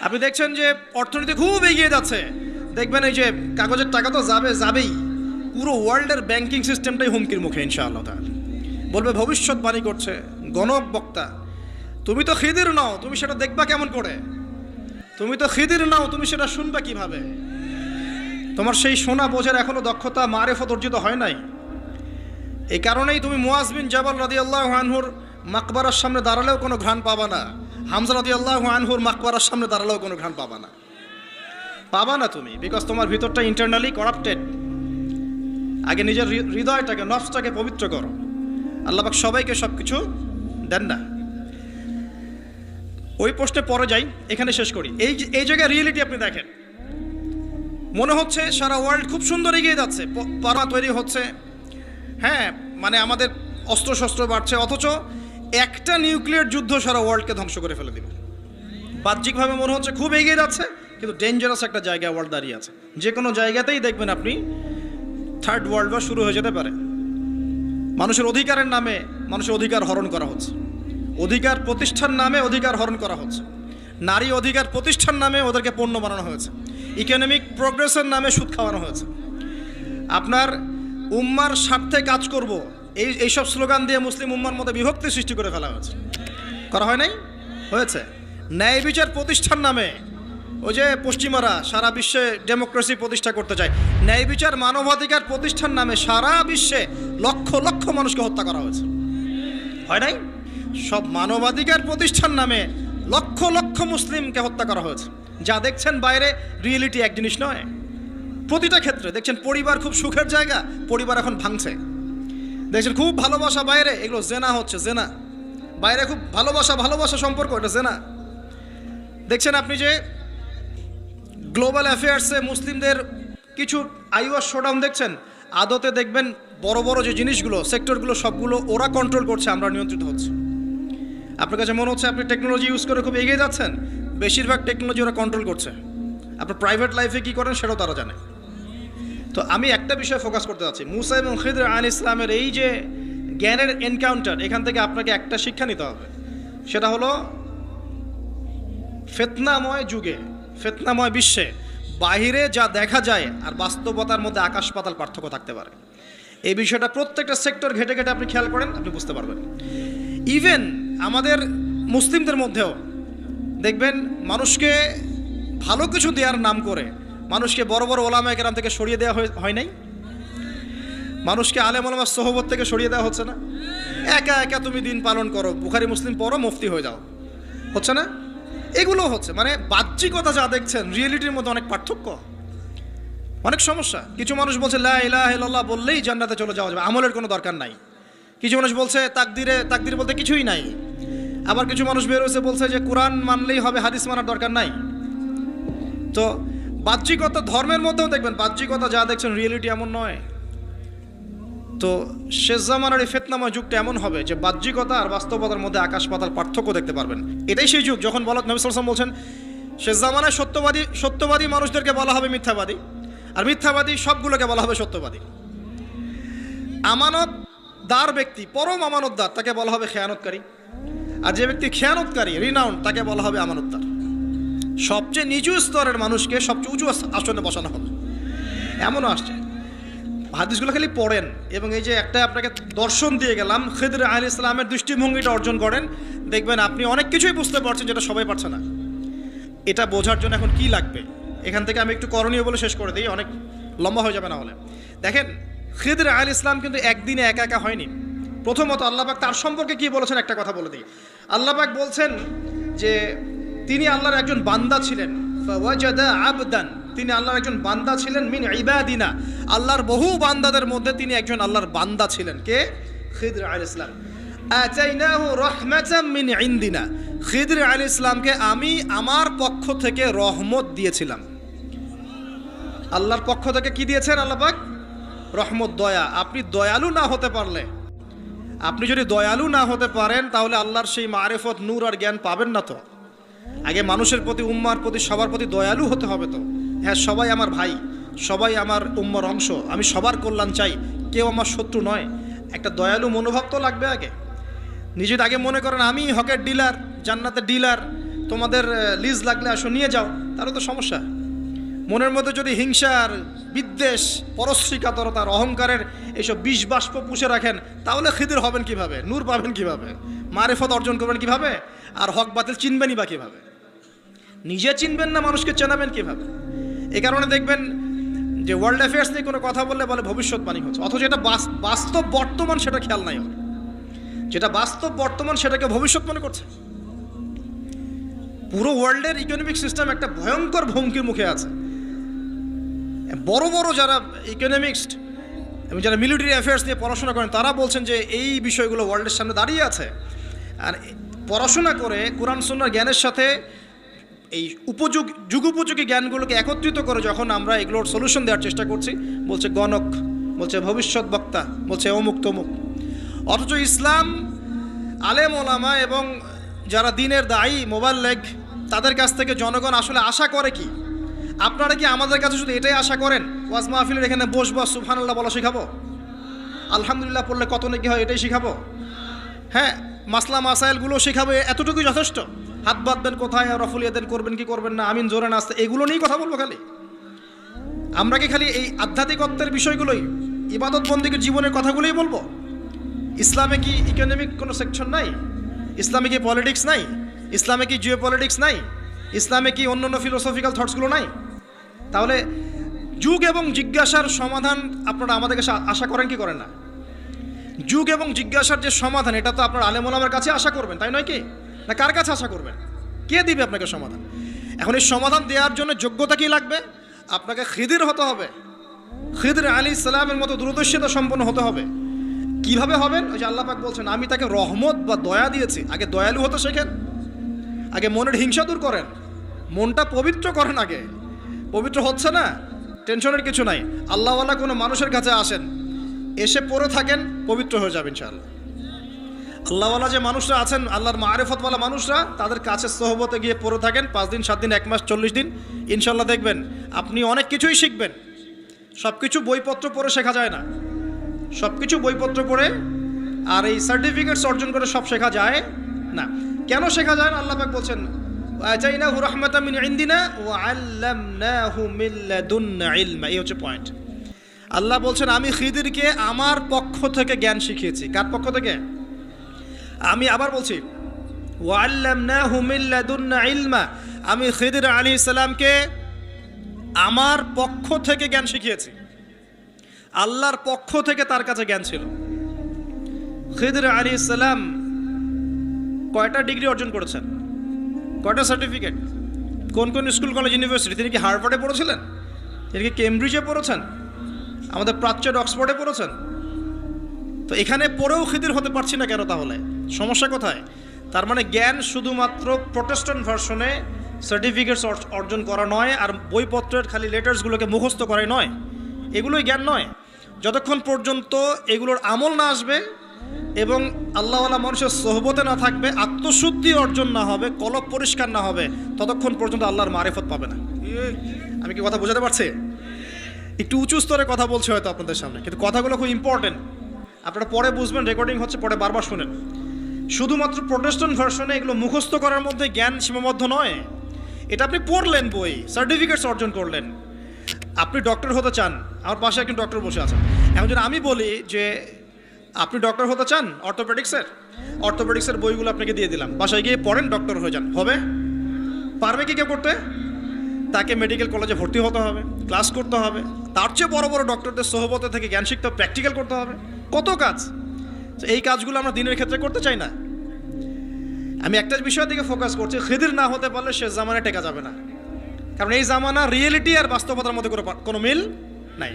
আপনি দেখছেন যে অর্থনীতি খুব এগিয়ে যাচ্ছে, দেখবেন এই যে কাগজের টাকা তো যাবেই, পুরো ওয়ার্ল্ডের ব্যাংকিং সিস্টেমটাই হুমকির মুখে ইনশাআল্লাহ তাআলা। বলবে ভবিষ্যৎবাণী করছে গণক বক্তা, তুমি তো খিদির নাও, তুমি সেটা দেখবা কেমন করে? তুমি তো খিদির নাও, তুমি সেটা শুনবা কিভাবে? তোমার সেই শোনা বোঝার এখনো দক্ষতা, মারেফত অর্জিত হয় নাই। এই কারণেই তুমি মুআজ বিন জাবাল রাদিয়াল্লাহু আনহুর মাকবারার সামনে দাঁড়ালেও কোনো ঘ্রাণ পাবা না, হামজা রাদিয়াল্লাহু আনহুর মাকবারার সামনে দাঁড়ালেও কোনো ঘ্রাণ পাবা না তুমি, বিকজ তোমার ভিতরটা ইন্টারনালি করাপ্টেড। আগে নিজের হৃদয়টাকে, নফসটাকে পবিত্র করো। আল্লাহ পাক সবাইকে সব কিছু দেন না। ওই প্রশ্নে পরে যাই, এখানে শেষ করি। এই জায়গায় রিয়েলিটি আপনি দেখেন, মনে হচ্ছে সারা ওয়ার্ল্ড খুব সুন্দর এগিয়ে যাচ্ছে, পারা তৈরি হচ্ছে, হ্যাঁ, মানে আমাদের অস্ত্রশস্ত্র বাড়ছে, অথচ একটা নিউক্লিয়ার যুদ্ধ সারা ওয়ার্ল্ডকে ধ্বংস করে ফেলে দেবে। বাহ্যিকভাবে মনে হচ্ছে খুব এগিয়ে যাচ্ছে, কিন্তু ডেঞ্জারাস একটা জায়গায় ওয়ার্ল্ড দাঁড়িয়ে আছে। যে কোনো জায়গাতেই দেখবেন আপনি থার্ড ওয়ার্ল্ড ওয়ার শুরু হয়ে যেতে পারে। মানুষের অধিকারের নামে মানুষের অধিকার হরণ করা হচ্ছে, অধিকার প্রতিষ্ঠার নামে অধিকার হরণ করা হচ্ছে, নারী অধিকার প্রতিষ্ঠার নামে ওদেরকে পণ্য বানানো হয়েছে, ইকোনমিক প্রোগ্রেসের নামে সুদ খাওয়ানো হয়েছে। আপনার উম্মার স্বার্থে কাজ করব, এইসব স্লোগান দিয়ে মুসলিম উম্মার মধ্যে বিভক্তি সৃষ্টি করে ফেলা হয়েছে। করা হয় নাই? হয়েছে। ন্যায় বিচার প্রতিষ্ঠার নামে ওই যে পশ্চিমারা সারা বিশ্বে ডেমোক্রেসি প্রতিষ্ঠা করতে চায়, ন্যায় বিচার মানবাধিকার প্রতিষ্ঠার নামে সারা বিশ্বে লক্ষ লক্ষ মানুষকে হত্যা করা হয়েছে। হয় নাই? সব মানবাধিকার প্রতিষ্ঠার নামে লক্ষ লক্ষ মুসলিমকে হত্যা করা হয়েছে। যা দেখছেন বাইরে রিয়েলিটি এক জিনিস নয়। প্রতিটা ক্ষেত্রে দেখছেন পরিবার খুব সুখের জায়গা, পরিবার এখন ভাঙছে। দেখছেন খুব ভালোবাসা বাইরে, এগুলো জেনা হচ্ছে, জেনা। বাইরে খুব ভালোবাসা সম্পর্ক, এটা জেনা। দেখছেন আপনি যে গ্লোবাল অ্যাফেয়ার্সে মুসলিমদের কিছু আইওয়াস শোডাউন দেখছেন, আদতে দেখবেন বড় বড় যে জিনিসগুলো, সেক্টরগুলো, সবগুলো ওরা কন্ট্রোল করছে, আমরা নিয়ন্ত্রিত হচ্ছে। আপনার কাছে মনে হচ্ছে আপনি টেকনোলজি ইউজ করে খুব এগিয়ে যাচ্ছেন, বেশিরভাগ টেকনোলজি ওরা কন্ট্রোল করছে। আপনার প্রাইভেট লাইফে কী করেন সেটাও তারা জানে। তো আমি একটা বিষয়ে ফোকাস করতে যাচ্ছি, মুসা এবং খিদর আলাইহিস সালামের এই যে জ্ঞানের এনকাউন্টার, এখান থেকে আপনাকে একটা শিক্ষা নিতে হবে। সেটা হলো ফিতনাময় যুগে, ফিতনাময় বিশ্বে বাহিরে যা দেখা যায় আর বাস্তবতার মধ্যে আকাশ পাতাল পার্থক্য থাকতে পারে। এই বিষয়টা প্রত্যেকটা সেক্টর ঘেটে ঘেটে আপনি খেয়াল করেন, আপনি বুঝতে পারবেন। ইভেন আমাদের মুসলিমদের মধ্যেও দেখবেন মানুষকে ভালো কিছু দেওয়ার নাম করে মানুষকে বড় বড় ওলামায়ে কেরাম থেকে সরিয়ে দেওয়া হয় নাই? মানুষকে আলেম ওলামার সোহবত থেকে সরিয়ে দেওয়া হচ্ছে না? একা একা তুমি দিন পালন করো, বুখারি মুসলিম পড়ো, মুফতি হয়ে যাও, হচ্ছে না? এগুলো হচ্ছে, মানে বাহ্যিকতা যা দেখছেন রিয়েলিটির মধ্যে অনেক পার্থক্য। অনেক সমস্যা। কিছু মানুষ বলছে লা ইলাহা ইল্লাল্লাহ বললেই জান্নাতে চলে যাওয়া যাবে, আমলের কোনো দরকার নাই। কিছু মানুষ বলছে তাকদির বলতে কিছুই নাই। আবার কিছু মানুষ বের হয়েছে বলছে যে কোরআন মানলেই হবে, হাদিস মানার দরকার নাই। তো বাহ্যিকতা, ধর্মের মধ্যেও দেখবেন বাহ্যিকতা যা দেখছেন রিয়েলিটি এমন নয়। তো শেষ জামানার এই ফিতনাময় যুগটা এমন হবে যে বাহ্যিকতা আর বাস্তবতার মধ্যে আকাশ পাতাল পার্থক্য দেখতে পারবেন। এটাই সেই যুগ যখন নবী সাল্লাল্লাহু আলাইহি ওয়াসাল্লাম বলছেন শেষ জামানায় সত্যবাদী মানুষদেরকে বলা হবে মিথ্যাবাদী, আর মিথ্যাবাদী সবগুলোকে বলা হবে সত্যবাদী। আমানতদার ব্যক্তি, পরম আমানতদার, তাকে বলা হবে খেয়ানতকারী। আর যে ব্যক্তি খেয়ানতকারী, রিনাউন্ড, তাকে বলা হবে আমানতদার। সবচেয়ে নিচু স্তরের মানুষকে সবচেয়ে উঁচু আসনে বসানো হবে, এমনও আসছে। হাদিসগুলো খালি পড়েন, এবং এই যে একটা আপনাকে দর্শন দিয়ে গেলাম, খিদর আলাইহিস সালামের দৃষ্টিভঙ্গিটা অর্জন করেন, দেখবেন আপনি অনেক কিছুই বুঝতে পারছেন যেটা সবাই পারছে না। এটা বোঝার জন্য এখন কি লাগবে, এখান থেকে আমি একটু করণীয় বলে শেষ করে দিই, অনেক লম্বা হয়ে যাবে না হলে। দেখেন, খিদর আলাইহিস সালাম কিন্তু একদিনে একা একা হয়নি। প্রথমত আল্লাহ পাক তার সম্পর্কে কি বলেছেন একটা কথা বলে দিই। আল্লাহ পাক বলছেন যে তিনি আল্লাহর একজন বান্দা ছিলেন, ফাওয়াজাদা আবদান, তিনি আল্লাহর একজন বান্দা ছিলেন, মিন ইবাদিনা, আল্লাহর বহু বান্দাদের মধ্যে তিনি একজন আল্লাহর বান্দা ছিলেন। কে? খিদর আলাইহিস সালাম। আতাইনাহু রাহমাতাম মিন ইনদিনা, খিদর আলাইহিস সালামকে আমি আমার পক্ষ থেকে রহমত দিয়েছিলাম। আল্লাহর পক্ষ থেকে কি দিয়েছেন আল্লাহ পাক? রহমত, দয়া। আপনি দয়ালু না হতে পারলে, আপনি যদি দয়ালু না হতে পারেন, তাহলে আল্লাহর সেই মারিফত, নূর আর জ্ঞান পাবেন না। তো আগে মানুষের প্রতি, উম্মার প্রতি, সবার প্রতি দয়ালু হতে হবে। তো হ্যাঁ, সবাই আমার ভাই, সবাই আমার উম্মার অংশ, আমি সবার কল্যাণ চাই, কেউ আমার শত্রু নয়। একটা দয়ালু মনোভাব তো লাগবে আগে। নিজে আগে মনে করেন আমি হকের ডিলার, জান্নাতের ডিলার, তোমাদের লিজ লাগলে আসো নিয়ে যাও, তাহলে তো সমস্যা। মনের মধ্যে যদি হিংসার, বিদ্বেষ, পরশ্রীকাতরতার, অহংকারের এইসব বিষ বাষ্প পুষে রাখেন, তাহলে খিদির হবেন কিভাবে? নূর পাবেন কিভাবে? মারিফত অর্জন করবেন কিভাবে? আর হক বাতিল চিনবেনই বা কিভাবে? নিজে চিনবেন না, মানুষকে চেনাবেন কিভাবে? এই কারণে দেখবেন যে ওয়ার্ল্ড অ্যাফেয়ার্স নিয়ে কোনো কথা বললে বলে ভবিষ্যৎবাণী হচ্ছে, অথচ এটা বাস্তব বর্তমান, সেটা খেয়াল নাই। যেটা বাস্তব বর্তমান সেটাকে ভবিষ্যৎ মনে করছে। পুরো ওয়ার্ল্ডের ইকোনমিক সিস্টেম একটা ভয়ঙ্কর হুমকির মুখে আছে। বড় বড় যারা ইকোনমিক্সট এবং যারা মিলিটারি অ্যাফেয়ার্স নিয়ে পড়াশোনা করেন, তারা বলছেন যে এই বিষয়গুলো ওয়ার্ল্ডের সামনে দাঁড়িয়ে আছে। আর পড়াশোনা করে কোরআন সুন্নাহর জ্ঞানের সাথে এই যুগোপযোগী জ্ঞানগুলোকে একত্রিত করে যখন আমরা এগুলোর সলিউশন দেওয়ার চেষ্টা করছি, বলছে গণক, বলছে ভবিষ্যৎ বক্তা, বলছে অমুক তমুক। অথচ ইসলাম, আলেম ওলামা এবং যারা দিনের দায়ী, মোবাল্লেগ, তাদের কাছ থেকে জনগণ আসলে আশা করে কি? আপনারা কি আমাদের কাছে শুধু এটাই আশা করেন ওয়াজ মাহফিলের এখানে বসবো, সুবহানাল্লাহ বলা শেখাবো, আলহামদুলিল্লাহ পড়লে কত নাকি হয় এটাই শেখাবো, হ্যাঁ মাসলা মাসাইলগুলো শেখাবে, এতটুকুই যথেষ্ট? হাত বাঁধবেন কোথায়, রফুল ইয়াদেন করবেন কি করবেন না, আমিন জোরে নাচতে, এগুলো নিয়েই কথা বলবো খালি? আমরা কি খালি এই আধ্যাত্মিকত্বের বিষয়গুলোই, ইবাদত বন্দিগির জীবনের কথাগুলোই বলবো? ইসলামে কি ইকোনমিক কোনো সেকশন নাই? ইসলামে কি পলিটিক্স নাই? ইসলামে কি জিও পলিটিক্স নাই? ইসলামে কি অন্য অন্য ফিলোসফিক্যাল থটসগুলো নাই? তাহলে যুগ এবং জিজ্ঞাসার সমাধান আপনারা আমাদের কাছে আশা করেন কি করেন না? যুগ এবং জিজ্ঞাসার যে সমাধান, এটা তো আপনার আলেম ওলামার কাছে আশা করবেন, তাই নয় কি? না কার কাছে আশা করবেন? কে দিবে আপনাকে সমাধান? এখন এই সমাধান দেওয়ার জন্য যোগ্যতা কি লাগবে? আপনাকে খিদির হতে হবে, খিদর আলাইহিস সালামের মতো দূরদর্শিতা সম্পন্ন হতে হবে। কিভাবে হবেন? ওই যে আল্লাহ পাক বলছেন আমি তাকে রহমত বা দয়া দিয়েছি। আগে দয়ালু হতে শেখেন, আগে মনের হিংসা দূর করেন, মনটা পবিত্র করেন। আগে পবিত্র হচ্ছে না, টেনশনের কিছু নাই। আল্লাহওয়ালা কোনো মানুষের কাছে আসেন, এসে পড়ে থাকেন, পবিত্র হয়ে যাবেন ইনশাআল্লাহ। আল্লাহওয়ালা যে মানুষরা আছেন, আল্লাহর মারিফতওয়ালা মানুষরা, তাদের কাছে সোহবতে গিয়ে পড়ে থাকেন 5 দিন 7 দিন 1 মাস 40 দিন, ইনশাআল্লাহ দেখবেন আপনি অনেক কিছুই শিখবেন। সব কিছু বইপত্র পড়ে শেখা যায় না, সব কিছু বইপত্র পড়ে আর এই সার্টিফিকেটস অর্জন করে সব শেখা যায় না। কেন শেখা যায় না? আল্লাহ পাক বলছেন আতাইনাহু রাহমাতাম মিন ইনদিনা ওয়া আল্লামনাহু মিন লাদুন্না ইলমা। এই হচ্ছে পয়েন্ট। আল্লাহ বলছেন আমি খিদিরকে আমার পক্ষ থেকে জ্ঞান শিখিয়েছি। কার পক্ষ থেকে? আমি আবার বলছি ওয়া আল্লামনাহু মিন লাদুন্না ইলমা, আমি খিদির আলাইহিস সালামকে আমার পক্ষ থেকে জ্ঞান শিখিয়েছি। আল্লাহর পক্ষ থেকে তার কাছে জ্ঞান ছিল। খিদর আলাইহিস সালাম কয়টা ডিগ্রি অর্জন করেছেন? কয়টা সার্টিফিকেট? কোন কোন স্কুল কলেজ ইউনিভার্সিটি? তিনি কি হার্ভার্ডে পড়েছিলেন? এর কি কেমব্রিজে পড়েছেন, আমাদের প্রাচ্যের অক্সফোর্ডে পড়েছেন? তো এখানে পড়েও খিদির হতে পারছি না কেন? তাহলে সমস্যা কোথায়? তার মানে জ্ঞান শুধুমাত্র প্রোটেস্ট্যান্ট ভার্সনে সার্টিফিকেটস অর্জন করা নয়, আর বইপত্রের খালি লেটার্সগুলোকে মুখস্থ করাই নয়, এগুলোই জ্ঞান নয়। যতক্ষণ পর্যন্ত এগুলোর আমল না আসবে এবং আল্লাহওয়ালা মানুষের সোহবতে না থাকবে, আত্মশুদ্ধি অর্জন না হবে, কলব পরিষ্কার না হবে, ততক্ষণ পর্যন্ত আল্লাহর মারিফত পাবে না। আমি কি কথা বোঝাতে পারছি? একটু উঁচু স্তরে কথা বলছি হয়তো আপনাদের সামনে, কিন্তু কথাগুলো খুব ইম্পর্টেন্ট। আপনারা পরে বুঝবেন, রেকর্ডিং হচ্ছে, পরে বারবার শুনেন। শুধুমাত্র প্রোটেস্ট্যান্ট ভার্সনে এগুলো মুখস্থ করার মধ্যে জ্ঞান সীমাবদ্ধ নয়। এটা আপনি পড়লেন, বই সার্টিফিকেটস অর্জন করলেন। আপনি ডক্টর হতে চান, আমার পাশে একজন ডক্টর বসে আছেন। এখন যদি আমি বলি যে আপনি ডক্টর হতে চান অর্থোপেডিক্সের বইগুলো আপনাকে দিয়ে দিলাম, বাসায় গিয়ে পড়েন, ডক্টর হয়ে যান, হবে? পারবে কি কেউ করতে? তাকে মেডিকেল কলেজে ভর্তি হতে হবে, ক্লাস করতে হবে, তার চেয়ে বড় বড় ডক্টরদের সোহবতে থেকে জ্ঞান শিখতে হবে, প্র্যাকটিক্যাল করতে হবে, কত কাজ। এই কাজগুলো আমরা দিনের ক্ষেত্রে করতে চাই না। আমি একটা বিষয়ের দিকে ফোকাস করছি, খিদির না হতে পারলে সে জামানায় টেকা যাবে না। কারণ এই জামানা রিয়েলিটি আর বাস্তবতার মধ্যে কোনো মিল নাই।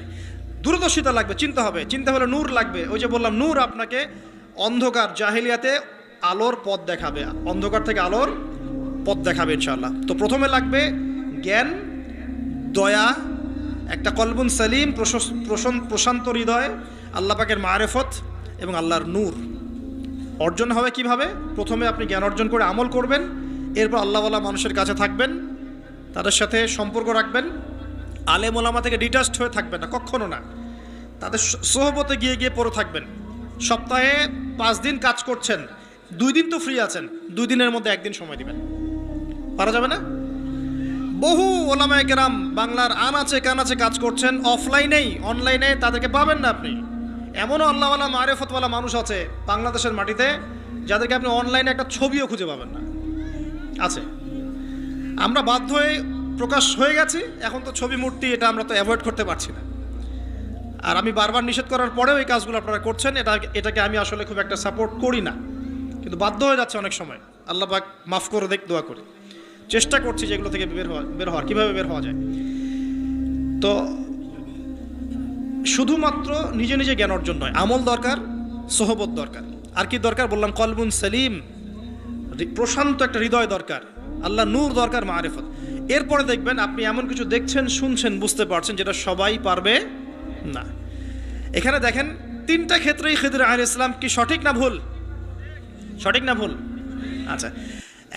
দূরদর্শিতা লাগবে, চিন্তা হলে নূর লাগবে। ওই যে বললাম, নূর আপনাকে অন্ধকার জাহিলিয়াতে আলোর পথ দেখাবে, অন্ধকার থেকে আলোর পথ দেখাবে ইনশাআল্লাহ। তো প্রথমে লাগবে জ্ঞান, দয়া, একটা কলবুন সালিম, প্রশান্ত হৃদয়, আল্লাহ পাকের মারেফত এবং আল্লাহর নূর অর্জন হবে কিভাবে? প্রথমে আপনি জ্ঞান অর্জন করে আমল করবেন, এরপর আল্লাহওয়ালা মানুষের কাছে থাকবেন, তাদের সাথে সম্পর্ক রাখবেন, আলেম ওলামা থেকে ডিটাচড হয়ে থাকবেন না, কখনো না। তাদের সোহবতে গিয়ে পড়ে থাকবেন। সপ্তাহে 5 দিন কাজ করছেন, 2 দিন তো ফ্রি আছেন, 2 দিনের মধ্যে 1 দিন সময় দিবেন। পারা যাবে না? বহু ওলামায়ে কেরাম বাংলার আনাচে কানাচে কাজ করছেন, অফলাইনেই, অনলাইনে তাদেরকে পাবেন না আপনি। এমনও আল্লাহওয়ালা মারেফতওয়ালা মানুষ আছে বাংলাদেশের মাটিতে, যাদেরকে আপনি অনলাইনে একটা ছবিও খুঁজে পাবেন না, আছে। আমরা বাধ্য হয়ে প্রকাশ হয়ে গেছি, এখন তো ছবি মূর্তি এটা আমরা তো অ্যাভয়েড করতে পারছি না। আর আমি বারবার নিষেধ করার পরেও এই কাজগুলো আপনারা করছেন, এটাকে আমি আসলে খুব একটা সাপোর্ট করি না, কিন্তু বাধ্য হয়ে যাচ্ছে অনেক সময়। আল্লাহ পাক মাফ করে দেখ, দোয়া করি। চেষ্টা করছি যে এগুলো থেকে বের হওয়ার, কীভাবে বের হওয়া যায়। তো শুধুমাত্র নিজে নিজে জ্ঞান অর্জন নয়, আমল দরকার, সোহবত দরকার। আর কি দরকার বললাম? কলবুন সালিম, প্রশান্ত একটা হৃদয় দরকার, আল্লাহ নূর দরকার, মারিফত। এরপরে দেখবেন আপনি এমন কিছু দেখছেন, শুনছেন, বুঝতে পারছেন যেটা সবাই পারবে না। এখানে দেখেন 3টা ক্ষেত্রেই খিদির আলাইহিস সালাম কি সঠিক না ভুল? সঠিক না ভুল? আচ্ছা,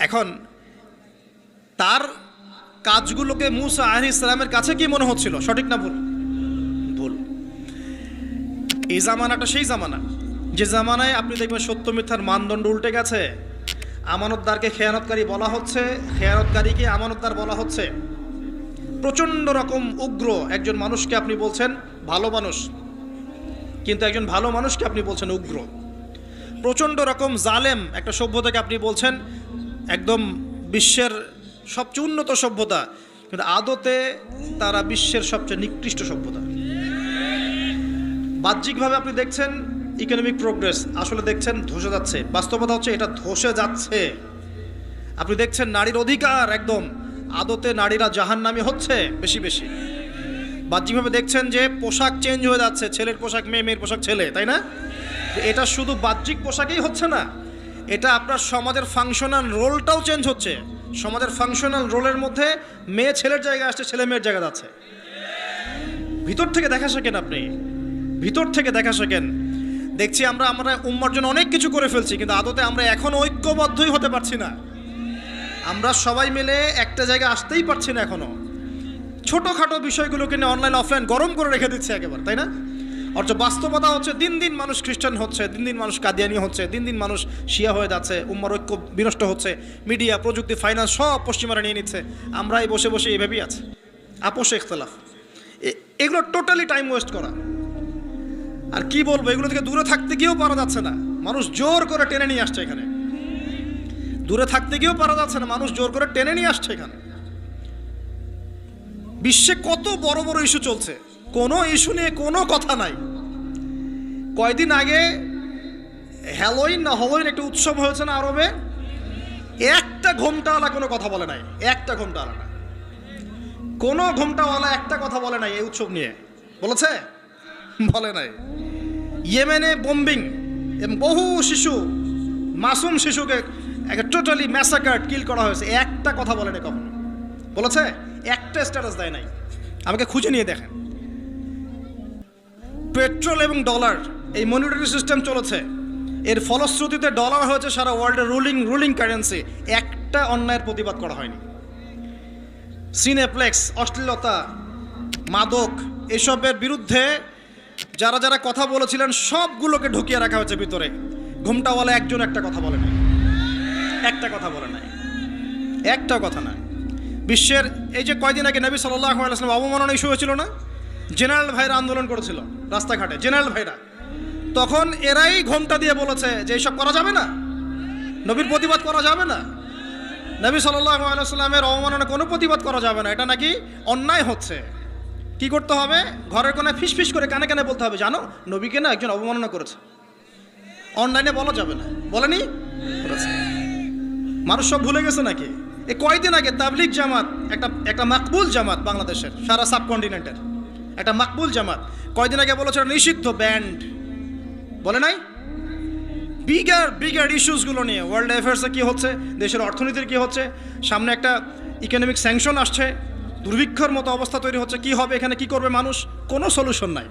এখন তার কাজগুলোকে মূসা আলাইহিস সালামের কাছে কি মনে হচ্ছিল? সঠিক না ভুল? ভুল। এই জামানাটা সেই জামানা যে জামানায় আপনি দেখবেন সত্য মিথ্যার মানদণ্ড উল্টে গেছে। আমানতদারকে খেয়ানতকারী বলা হচ্ছে, খেয়ানতকারীকে আমানতদার বলা হচ্ছে। প্রচণ্ড রকম উগ্র একজন মানুষকে আপনি বলছেন ভালো মানুষ, কিন্তু একজন ভালো মানুষকে আপনি বলছেন উগ্র। প্রচণ্ড রকম জালেম একটা সভ্যতাকে আপনি বলছেন একদম বিশ্বের সবচেয়ে উন্নত সভ্যতা, কিন্তু আদতে তারা বিশ্বের সবচেয়ে নিকৃষ্ট সভ্যতা। বাহ্যিকভাবে আপনি দেখছেন ইকোনমিক প্রোগ্রেস, আসলে দেখছেন ধসে যাচ্ছে। বাস্তবতা হচ্ছে এটা ধসে যাচ্ছে। আপনি দেখছেন নারীর অধিকার একদম, আদতে নারীরা জাহান্নামী হচ্ছে বেশি বেশি। বাহ্যিকভাবে দেখছেন যে পোশাক চেঞ্জ হয়ে যাচ্ছে, ছেলের পোশাক মেয়ে, মেয়ের পোশাক ছেলে, তাই না? এটা শুধু বাহ্যিক পোশাকেই হচ্ছে না, এটা আপনার সমাজের ফাংশনাল রোলটাও চেঞ্জ হচ্ছে। সমাজের ফাংশনাল রোলের মধ্যে মেয়ে ছেলের জায়গায় আসছে, ছেলে মেয়ের জায়গা যাচ্ছে। ভিতর থেকে দেখা শেখেন, আপনি ভিতর থেকে দেখা শেখেন। দেখছি আমরা উম্মার জন্য অনেক কিছু করে ফেলছি, কিন্তু আদতে আমরা এখনো ঐক্যবদ্ধই হতে পারছি না। আমরা সবাই মিলে একটা জায়গায় আসতেই পারছি না এখনো। ছোটোখাটো বিষয়গুলোকে নিয়ে অনলাইন অফলাইন গরম করে রেখে দিচ্ছে একেবারে, তাই না? অথচ বাস্তবতা হচ্ছে দিন দিন মানুষ খ্রিস্টান হচ্ছে, দিন দিন মানুষ কাদিয়ানি হচ্ছে, দিন দিন মানুষ শিয়া হয়ে যাচ্ছে, উম্মার ঐক্য বিনষ্ট হচ্ছে। মিডিয়া, প্রযুক্তি, ফাইন্যান্স সব পশ্চিমারা নিয়ে নিচ্ছে। আমরাই বসে বসে এভাবেই আছি, আপোষে ইখতিলাফ। এগুলো টোটালি টাইম ওয়েস্ট করা। আর কি বলবো, এগুলো থেকে দূরে থাকতে গিয়েও পারা যাচ্ছে না, মানুষ জোর করে টেনে নিয়ে আসছে এখানে। দূরে থাকতে গিয়েও পারা যাচ্ছে না, মানুষ জোর করে টেনে নিয়ে আসছে এখানে। বিশ্বে কত বড় বড় ইস্যু চলছে, কোনো ইস্যু নিয়ে কোনো কথা নাই। কয়দিন আগে হ্যালোইন একটা উৎসব হয়েছে না আরবে, একটা ঘোমটাওয়ালা কোনো কথা বলে নাই, একটা ঘোমটাওয়ালা না। কোনো ঘোমটাওয়ালা একটা কথা বলে নাই এই উৎসব নিয়ে, বলেছে? বলে নাই। ইয়েমেনে বোম্বিং এবং বহু শিশু, মাসুম শিশুকে টোটালি ম্যাসাকার্ড, কিল করা হয়েছে, একটা কথা বলে নাই কখনো, বলেছে? একটা স্ট্যাটাস দেয় নাই। আমাকে খুঁজে নিয়ে দেখেন। পেট্রোল এবং ডলার, এই মনিটারি সিস্টেম চলেছে, এর ফলশ্রুতিতে ডলার হয়েছে সারা ওয়ার্ল্ডের রুলিং কারেন্সি। একটা অন্যায়ের প্রতিবাদ করা হয়নি। সিনেপ্লেক্স, অশ্লীলতা, মাদক, এসবের বিরুদ্ধে যারা যারা কথা বলেছিলেন সবগুলোকে ঢুকিয়ে রাখা হয়েছে ভিতরে। ঘোমটাওয়ালা একজন একটা কথা বলে নাই, একটা কথা বলে নাই, একটা কথা না। বিশ্বের এই যে কয়দিন আগে নবী সাল্লাল্লাহু আলাইহি ওয়াসাল্লাম অবমাননা ইস্যু হয়েছিল না, জেনারেল ভাইরা আন্দোলন করেছিল রাস্তাঘাটে, জেনারেল ভাইরা, তখন এরাই ঘোমটা দিয়ে বলেছে যে এইসব করা যাবে না, নবীর প্রতিবাদ করা যাবে না, নবী সাল্লাল্লাহু আলাইহি ওয়াসাল্লামের অবমাননা কোনো প্রতিবাদ করা যাবে না, এটা নাকি অন্যায় হচ্ছে। কি করতে হবে? ঘরের কোণে ফিস করে কানে কানে বলতে হবে, জানো নবীকে না একজন অবমাননা করেছে। অনলাইনে বলা যাবে না, বলেনি? বলেছে। মানুষ সব ভুলে গেছে নাকি? এই কয়দিন আগে তাবলিগ জামাত, একটা মাকবুল জামাত, বাংলাদেশের সারা সাবকন্টিনেন্টের একটা মাকবুল জামাত, কয়দিন আগে বলেছে নিষিদ্ধ, ব্যান্ড, বলে নাই? বিগার ইস্যুসগুলো নিয়ে ওয়ার্ল্ড অ্যাফেয়ার্সে কী হচ্ছে, দেশের অর্থনীতির কী হচ্ছে, সামনে একটা ইকোনমিক স্যাংশন আসছে, দুর্ভিক্ষর মতো অবস্থা তৈরি হচ্ছে, কি হবে এখানে, কি করবে মানুষ, কোনো সলিউশন নাই।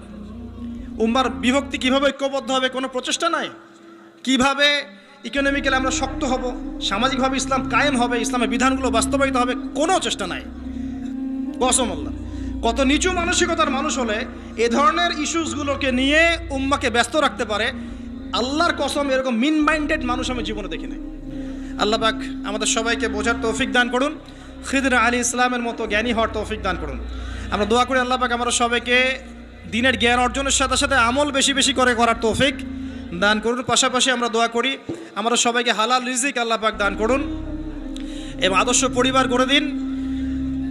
উম্মার বিভক্তি কীভাবে ঐক্যবদ্ধ হবে, কোনো প্রচেষ্টা নাই। কিভাবে ইকোনমিক্যালি আমরা শক্ত হব, সামাজিকভাবে ইসলাম কায়েম হবে, ইসলামের বিধানগুলো বাস্তবায়িত হবে, কোনো চেষ্টা নাই। কসম আল্লাহ, কত নিচু মানসিকতার মানুষ হলে এ ধরনের ইস্যুসগুলোকে নিয়ে উম্মাকে ব্যস্ত রাখতে পারে, আল্লাহর কসম এরকম মিন মাইন্ডেড মানুষ আমি জীবনে দেখি নাই। আল্লাহ পাক আমাদের সবাইকে বোঝার তৌফিক দান করুন, খিদর আলাইহিস সালামের মতো জ্ঞানী হওয়ার তৌফিক দান করুন। আমরা দোয়া করি আল্লাহ পাক আমরা সবাইকে দিনের জ্ঞান অর্জনের সাথে সাথে আমল বেশি বেশি করে করার তৌফিক দান করুন। পাশাপাশি আমরা দোয়া করি আমরা সবাইকে হালাল রিজিক আল্লাহ পাক দান করুন এবং আদর্শ পরিবার গড়ে দিন,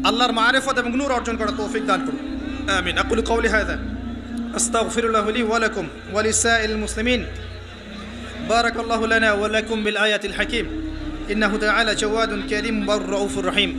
আল্লাহর মারিফত এবং নূর অর্জন করার তৌফিক দান করুন। আমিন। আকুলু কওলি হাযা আস্তাগফিরুল্লাহ লি ওয়া লাকুম ওয়া লিসাইল মুসলিমিন। বারাকাল্লাহু লানা ওয়া লাকুম বিল আয়াতিল হাকীম। ইন্নাহু তাআলা জাওয়াদুন কারীম ওয়া রাউফুর রহিম।